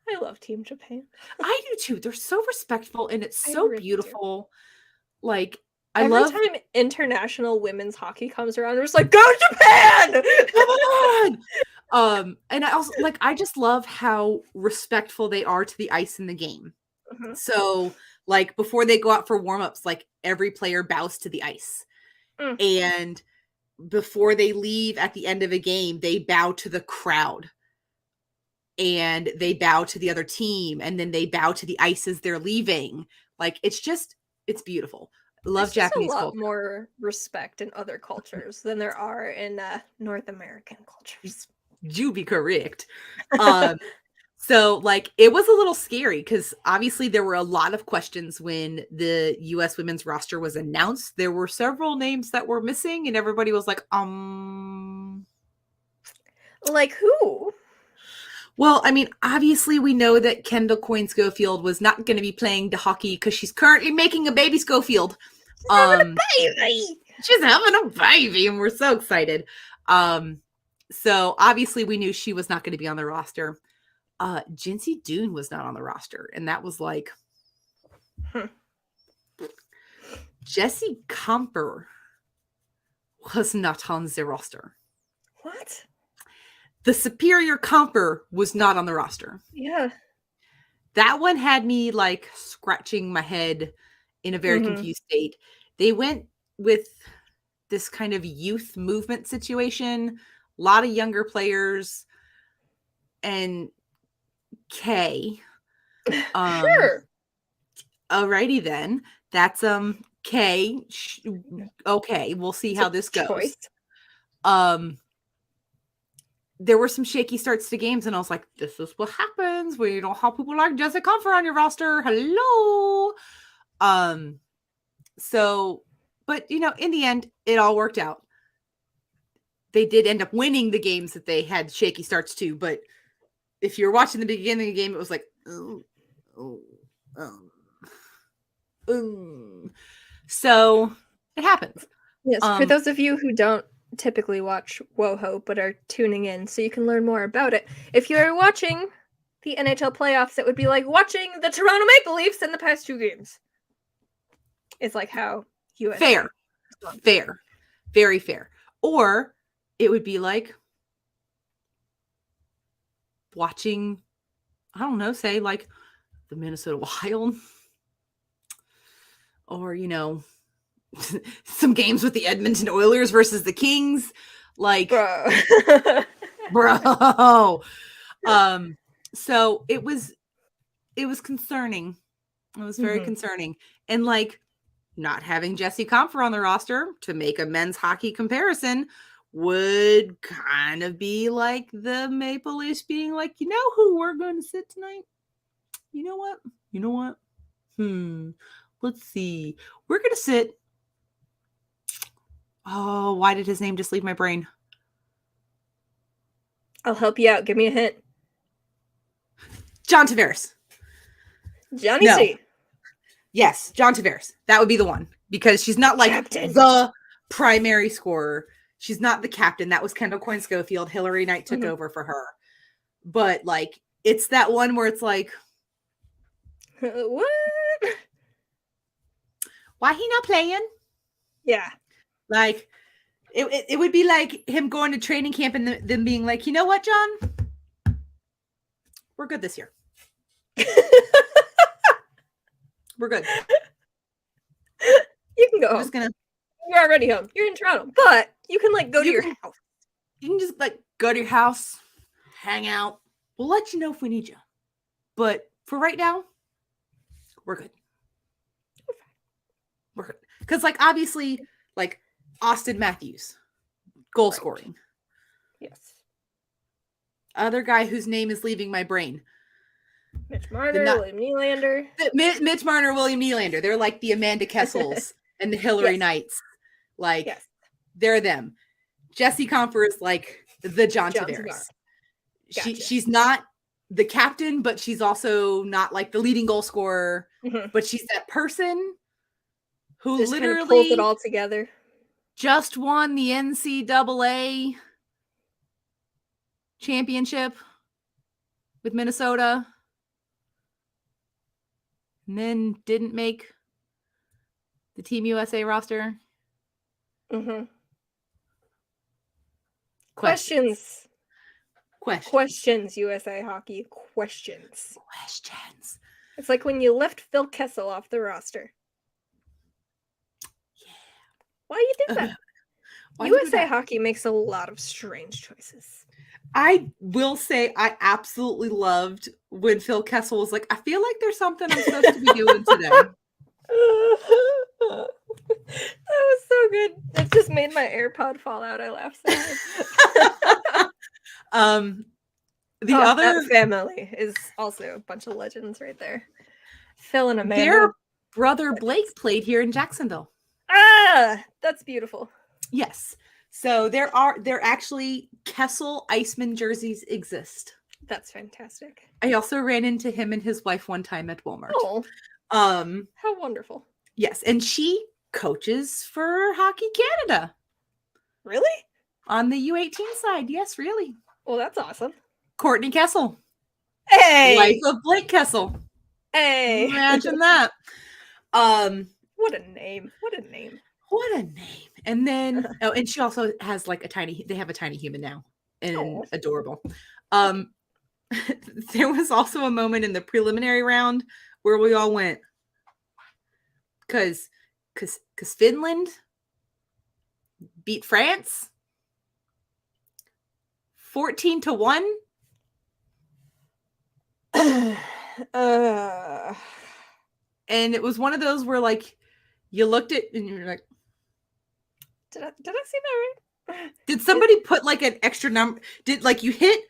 I love Team Japan. I do too. They're so respectful and it's so really beautiful. Do. Like Every time international women's hockey comes around, they're just like, go Japan! Come on! And I just love how respectful they are to the ice in the game. So like before they go out for warm-ups, like every player bows to the ice. And before they leave at the end of a game, they bow to the crowd. And they bow to the other team, and then they bow to the ice as they're leaving. Like it's beautiful. I love Japanese culture. A lot culture. more respect in other cultures than there are in North American cultures. You be correct. So like it was a little scary because obviously there were a lot of questions when the US women's roster was announced. There were several names that were missing, and everybody was like, Like who? Well, I mean, obviously we know that Kendall Coyne Schofield was not going to be playing the hockey because she's currently making a baby Schofield. She's having a baby. She's having a baby, and we're so excited. So obviously we knew she was not going to be on the roster. Jinsey Doon was not on the roster, and that was like Jessie Comper was not on the roster. What? The Superior Comper was not on the roster. Yeah. That one had me like scratching my head in a very confused state. They went with this kind of youth movement situation, a lot of younger players, and K. Sure. Alrighty then. That's K. Okay, we'll see how this goes. Choice. There were some shaky starts to games, and I was like, this is what happens when you don't have people like Jessica Comfort on your roster. Hello. But in the end, it all worked out. They did end up winning the games that they had shaky starts to, but if you're watching the beginning of the game, it was like, So it happens. Yes, for those of you who don't typically watch WoHo but are tuning in so you can learn more about it. If you're watching the NHL playoffs, it would be like watching the Toronto Maple Leafs in the past 2 games. It's like how USA fair, very fair. Or it would be like watching, I don't know, say like the Minnesota Wild, or some games with the Edmonton Oilers versus the Kings, like bro. So it was concerning. It was very concerning. And like not having Jesse Comfer on the roster to make a men's hockey comparison would kind of be like the Maple Leafs being like, you know who we're going to sit tonight? You know what? Let's see. We're going to sit. Oh, why did his name just leave my brain? I'll help you out. Give me a hint. John Tavares. Johnny C. Yes, John Tavares. That would be the one because she's not like Captain. the primary scorer. She's not the captain. That was Kendall Coyne Schofield. Hillary Knight took over for her. But like, it's that one where it's like, What? why he not playing? Yeah. Like, it would be like him going to training camp and them being like, you know what, John? We're good this year. We're good. You can go I'm home. just gonna. You're already home. You're in Toronto. But you can like go to your house. You can just like go to your house, hang out. We'll let you know if we need you. But for right now, we're good. We're good. Because like obviously, like Austin Matthews, goal scoring. Yes. Other guy whose name is leaving my brain. Mitch Marner, William Nylander. Mitch Marner, William Nylander. They're like the Amanda Kessels and the Hillary Knights. Like, they're them. Jesse Comfer is like the John Tavares. Gotcha. She's not the captain, but she's also not like the leading goal scorer. But she's that person who just literally kind of pulls it all together. Just won the NCAA championship with Minnesota. And then didn't make the Team USA roster. Questions. Questions, USA Hockey. Questions. It's It's like when you left Phil Kessel off the roster. Yeah. Why you did that? USA Hockey makes a lot of strange choices. I will say I absolutely loved when Phil Kessel was like, I feel like there's something I'm supposed to be doing today. That was so good. It just made my AirPod fall out. I laughed so hard. Other that family is also a bunch of legends right there. Phil and Amanda. Their brother Blake played here in Jacksonville. Ah, that's beautiful. Yes. So there actually Kessel Iceman jerseys exist. That's fantastic. I also ran into him and his wife one time at Walmart. Oh. How wonderful. Yes, and she coaches for Hockey Canada. Really? On the U18 side. Yes, really. Well, that's awesome. Courtney Kessel. Hey. Wife of Blake Kessel. Hey. Imagine that. What a name. What a name. What a name. And then and she also has like they have a tiny human now. And adorable. There was also a moment in the preliminary round where we all went because Finland beat France 14-1. And it was one of those where like you looked at and you're like, did I see that right? Did somebody put like an extra number? Did like you hit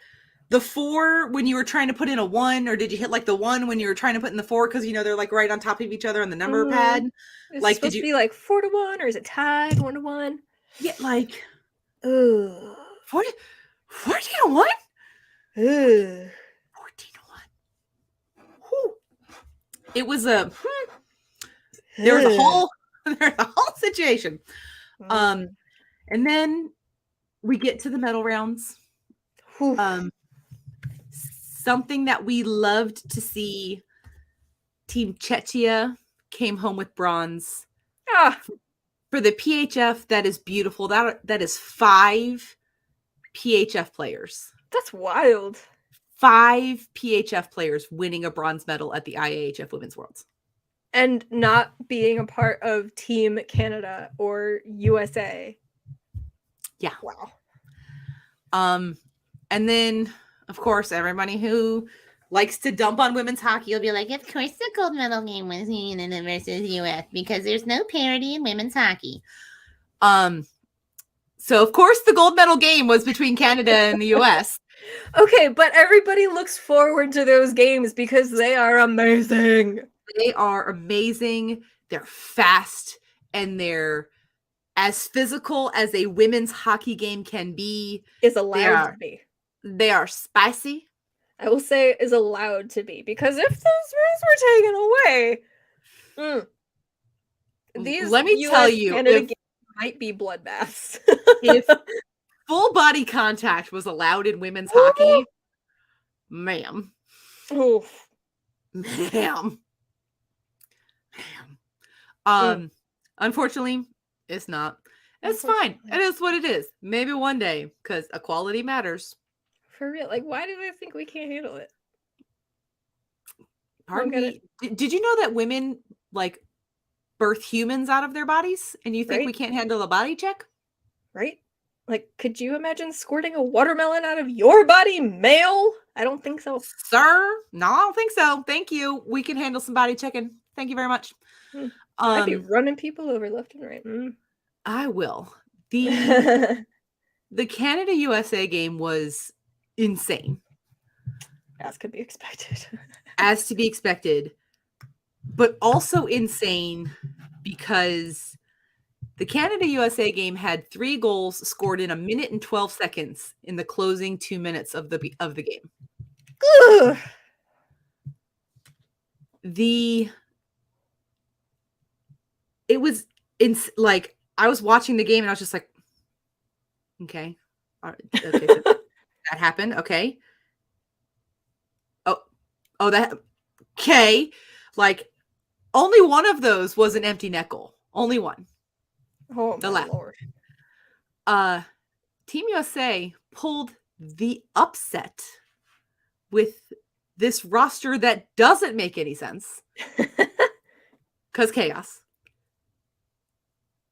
the 4 when you were trying to put in a 1, or did you hit like the 1 when you were trying to put in the 4? Because you know they're like right on top of each other on the number pad. Is like, it supposed to be like 4-1, or is it tied 1-1? Yeah, like 14-1. 14-1. It was a there's a whole situation. And then we get to the medal rounds. Something that we loved to see. Team Czechia came home with bronze. For the PHF, that is beautiful. That is 5 PHF players. That's wild. 5 PHF players winning a bronze medal at the IIHF Women's Worlds. And not being a part of Team Canada or USA. Yeah. Wow. And then, of course, everybody who likes to dump on women's hockey. He'll be like, of course the gold medal game was Canada versus US because there's no parity in women's hockey. So of course the gold medal game was between Canada and the US. Okay, but everybody looks forward to those games because they are amazing. They are amazing. They're fast and they're as physical as a women's hockey game can be. Is allowed to be. They are spicy. I will say is allowed to be, because if those rules were taken away, these let me tell you, Canada games might be bloodbaths. If full body contact was allowed in women's hockey, ma'am. Oof. Ma'am. Unfortunately, it's not. It's fine. It is what it is. Maybe one day, because equality matters. For real. Like, why do they think we can't handle it? Pardon me. Did you know that women, like, birth humans out of their bodies? And you think we can't handle a body check? Right? Like, could you imagine squirting a watermelon out of your body, male? I don't think so. Sir? No, I don't think so. Thank you. We can handle some body checking. Thank you very much. I'd be running people over left and right. I will. The Canada-USA game was insane. As could be expected. As to be expected. But also insane because the Canada-USA game had 3 goals scored in 1 minute and 12 seconds in the closing 2 minutes of the game. It was like I was watching the game and I was just like, okay, all right, okay, so that happened, okay. Oh, that okay. Like only one of those was an empty net goal. Only one. Oh, the my left. Lord. Team USA pulled the upset with this roster that doesn't make any sense. Because chaos.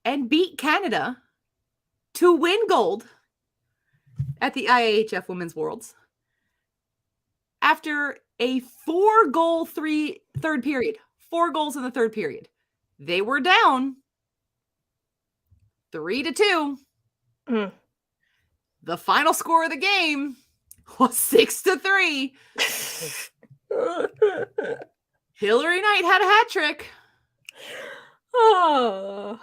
And beat Canada to win gold at the IIHF Women's Worlds after a 4-goal third period. 4 goals in the third period. They were down 3-2. The final score of the game was 6-3. Hillary Knight had a hat trick. Oh.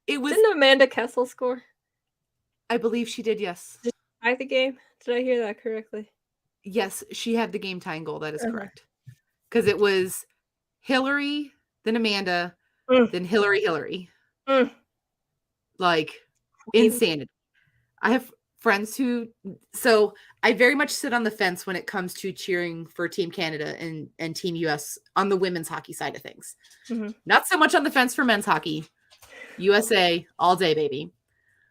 Didn't Amanda Kessel score? I believe she did, yes. Did she tie the game? Did I hear that correctly? Yes, she had the game tying goal. That is correct. Because it was Hillary, then Amanda, then Hillary. Like, insanity. I have friends who... So, I very much sit on the fence when it comes to cheering for Team Canada and Team US on the women's hockey side of things. Not so much on the fence for men's hockey. USA all day, baby.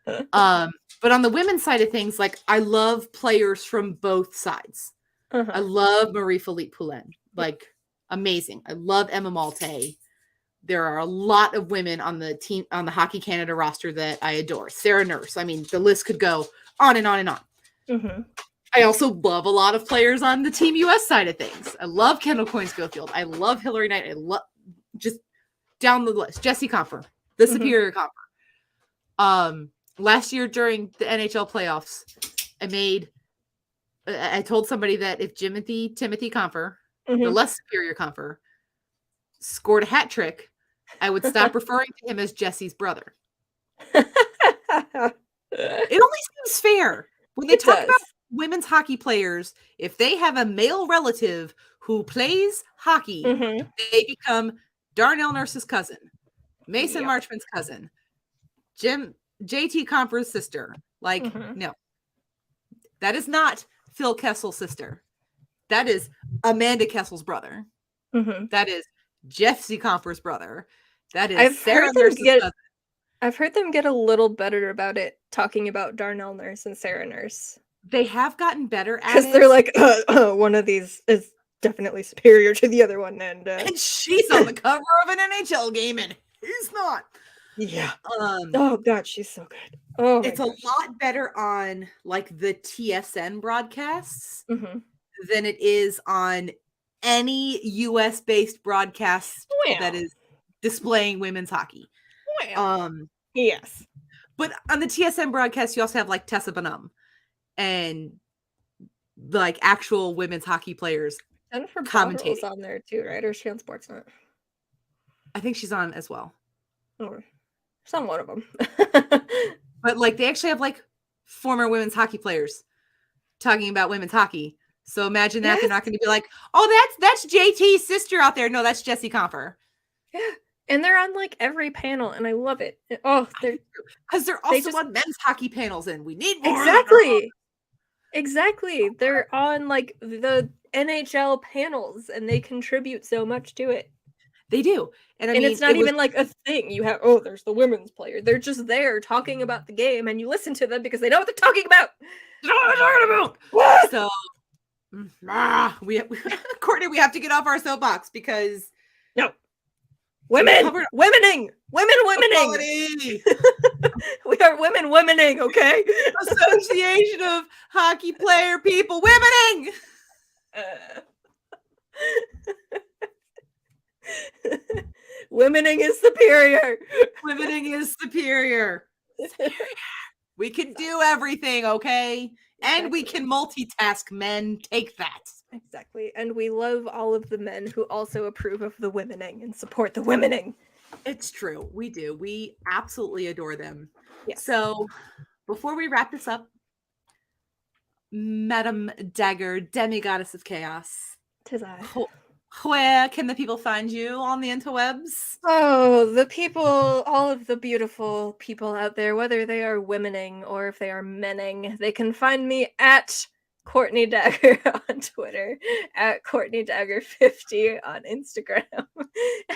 But on the women's side of things, like I love players from both sides. I love Marie-Philippe Poulin, like amazing. I love Emma Malte. There are a lot of women on the team on the Hockey Canada roster that I adore. Sarah Nurse. I mean, the list could go on and on and on. I also love a lot of players on the Team US side of things. I love Kendall Coyne-Schofield. I love Hillary Knight. I love just down the list. Jessie Comfer. The superior Comfer. Last year during the NHL playoffs, I told somebody that if Timothy Comfer, the less superior Comfer, scored a hat trick, I would stop referring to him as Jessie's brother. It only seems fair when they talk about women's hockey players. If they have a male relative who plays hockey, they become Darnell Nurse's cousin, Mason Marchman's cousin, JT Comfer's sister. Like, no. That is not Phil Kessel's sister. That is Amanda Kessel's brother. That is Jessie Comfer's brother. That is Sarah Nurse's cousin. I've heard them get a little better about it, talking about Darnell Nurse and Sarah Nurse. They have gotten better at it. Because they're like, one of these is definitely superior to the other one. And she's on the cover of an NHL game and he's not. Yeah. Oh God, she's so good. Oh, it's a lot better on like the TSN broadcasts than it is on any US-based broadcast Well. that is displaying women's hockey. Yes. But on the TSN broadcast, you also have like Tessa Bonham and like actual women's hockey players. Jennifer commentating. Botterill's on there too, right? Or is she on Sportsnet? I think she's on as well. Or she's on one of them. But like they actually have like former women's hockey players talking about women's hockey. So imagine that. They're not going to be like, oh, that's JT's sister out there. No, that's Jessie Comfer. Yeah. And they're on like every panel, and I love it. Oh, because they're also on men's hockey panels, and we need more. Exactly. They're on like the NHL panels, and they contribute so much to it. They do, and I mean, it's not even like a thing. You have there's the women's player. They're just there talking about the game, and you listen to them because they know what they're talking about. They know what they're talking about. So, Courtney, we have to get off our soapbox because womening. We are womening, okay? Association of Hockey Player People, womening. Womening is superior. Womening is superior. We can do everything, okay? And we can multitask, men. Take that. Exactly. And we love all of the men who also approve of the womening and support the womening. It's true. We do. We absolutely adore them. Yes. So before we wrap this up, Madam Dagger, Demigoddess of Chaos. 'Tis I. Where can the people find you on the interwebs? Oh, the people, all of the beautiful people out there, whether they are womening or if they are menning, they can find me at Courtney Dagger on Twitter, at Courtney Dagger 50 on Instagram.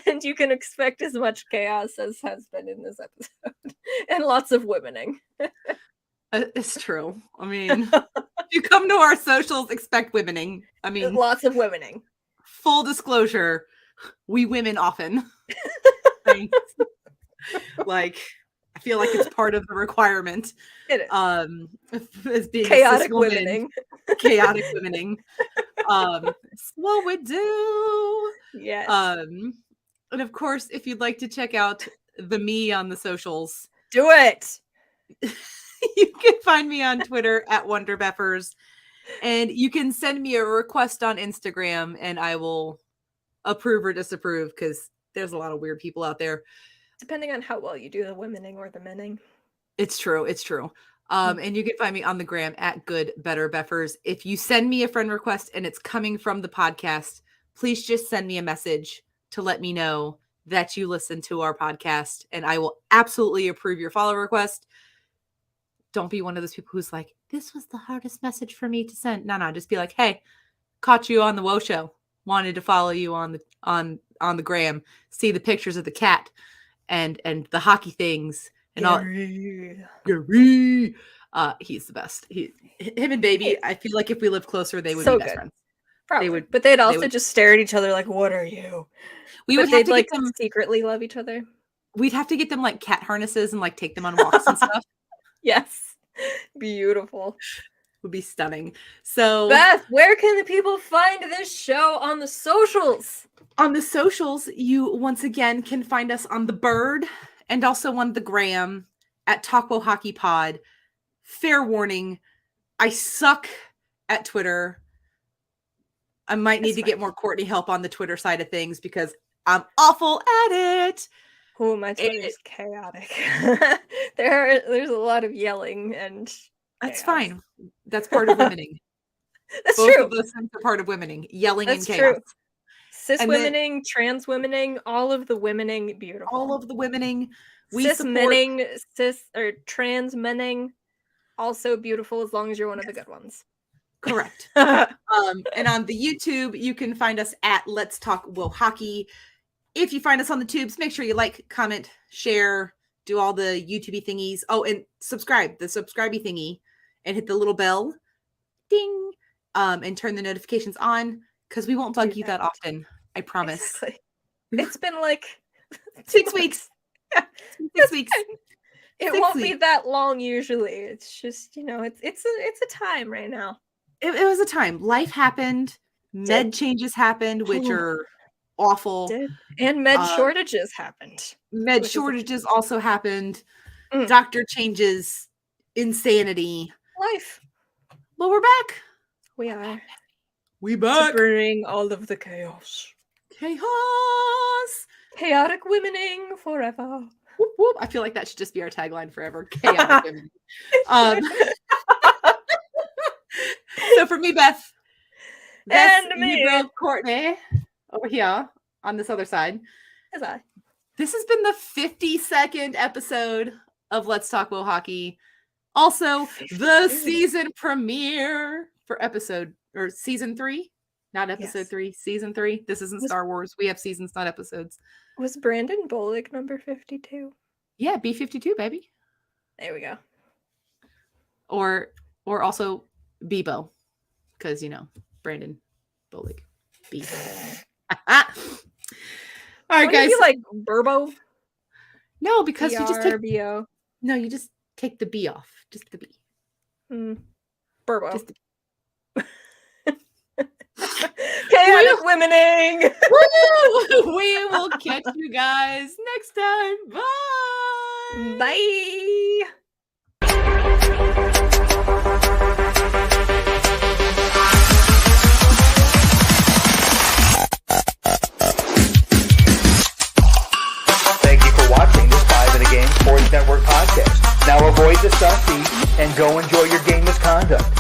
And you can expect as much chaos as has been in this episode. And lots of womening. It's true. I mean, if you come to our socials, expect womening. I mean, lots of womening. Full disclosure, we women often. Like, I feel like it's part of the requirement. It is. As being chaotic womening. Chaotic womening. It's what we do. Yes. And of course, if you'd like to check out the me on the socials, do it. You can find me on Twitter at WonderBeffers. And you can send me a request on Instagram and I will approve or disapprove because there's a lot of weird people out there. Depending on how well you do the womening or the menning. It's true. It's true. And you can find me on the gram at Good Better Beffers. If you send me a friend request and it's coming from the podcast, please just send me a message to let me know that you listen to our podcast and I will absolutely approve your follow request. Don't be one of those people who's like, this was the hardest message for me to send. No, just be like, hey, caught you on the WoShow. Wanted to follow you on the gram, see the pictures of the cat and the hockey things and Gary. all. He's the best. Him and Baby, I feel like if we lived closer, they would so be best good. friends. Probably. But they'd also just stare at each other like, what are you? They'd like them secretly love each other. We'd have to get them like cat harnesses and like take them on walks and stuff. Yes. Beautiful. Would be stunning. So Beth, where can the people find this show on the socials? On the socials, you once again can find us on the Bird and also on the gram at Talkwell Hockey Pod. Fair warning, I suck at Twitter. I might need to get more Courtney help on the Twitter side of things because I'm awful at it. Oh, my Twitter is chaotic. There's a lot of yelling and that's fine. That's part of womening. That's Both true. Of those things are part of womening. Yelling that's and chaos. True. Cis womening, trans womening, all of the womening, beautiful. All of the womening. Cis menning, cis or trans menning, also beautiful as long as you're one of the good ones. Correct. And on the YouTube, you can find us at Let's Talk WoHockey. If you find us on the tubes, make sure you like, comment, share, do all the YouTube thingies. Oh, and subscribe, the subscribey thingy, and hit the little bell, ding, and turn the notifications on because we won't bug you that often. I promise. Exactly. It's been like 6 weeks. Yeah. 6 weeks. It won't be that long usually. It's just, it's a time right now. It was a time. Life happened. Med changes happened, which are awful. And med shortages happened. Med shortages also happened. Mm. Doctor changes, insanity. Life. Well, we're back. We are. We To back. bring all of the chaos. Chaos. Chaotic womening forever. Whoop, whoop. I feel like that should just be our tagline forever. Chaotic women. So for me, Beth. And me. Girl, Courtney. Over here on this other side. As I. This has been the 52nd episode of Let's Talk Wo Hockey. Also, the season premiere for season 3. Not episode 3, season 3. This isn't Star Wars. We have seasons, not episodes. Was Brandon Bollig number 52? Yeah, B52, baby. There we go. Or also Bebo. Because, Brandon Bollig. B. All right, guys. You like Burbo? No, because you just take B-R-B-O. No, you just take the B off. Just the B. Burbo. Just the... Chaotic womening. We will catch you guys next time. Bye. Bye. Thank you for watching this 5 in a Game Sports Network podcast. Now avoid the stuff feed and go enjoy your game misconduct.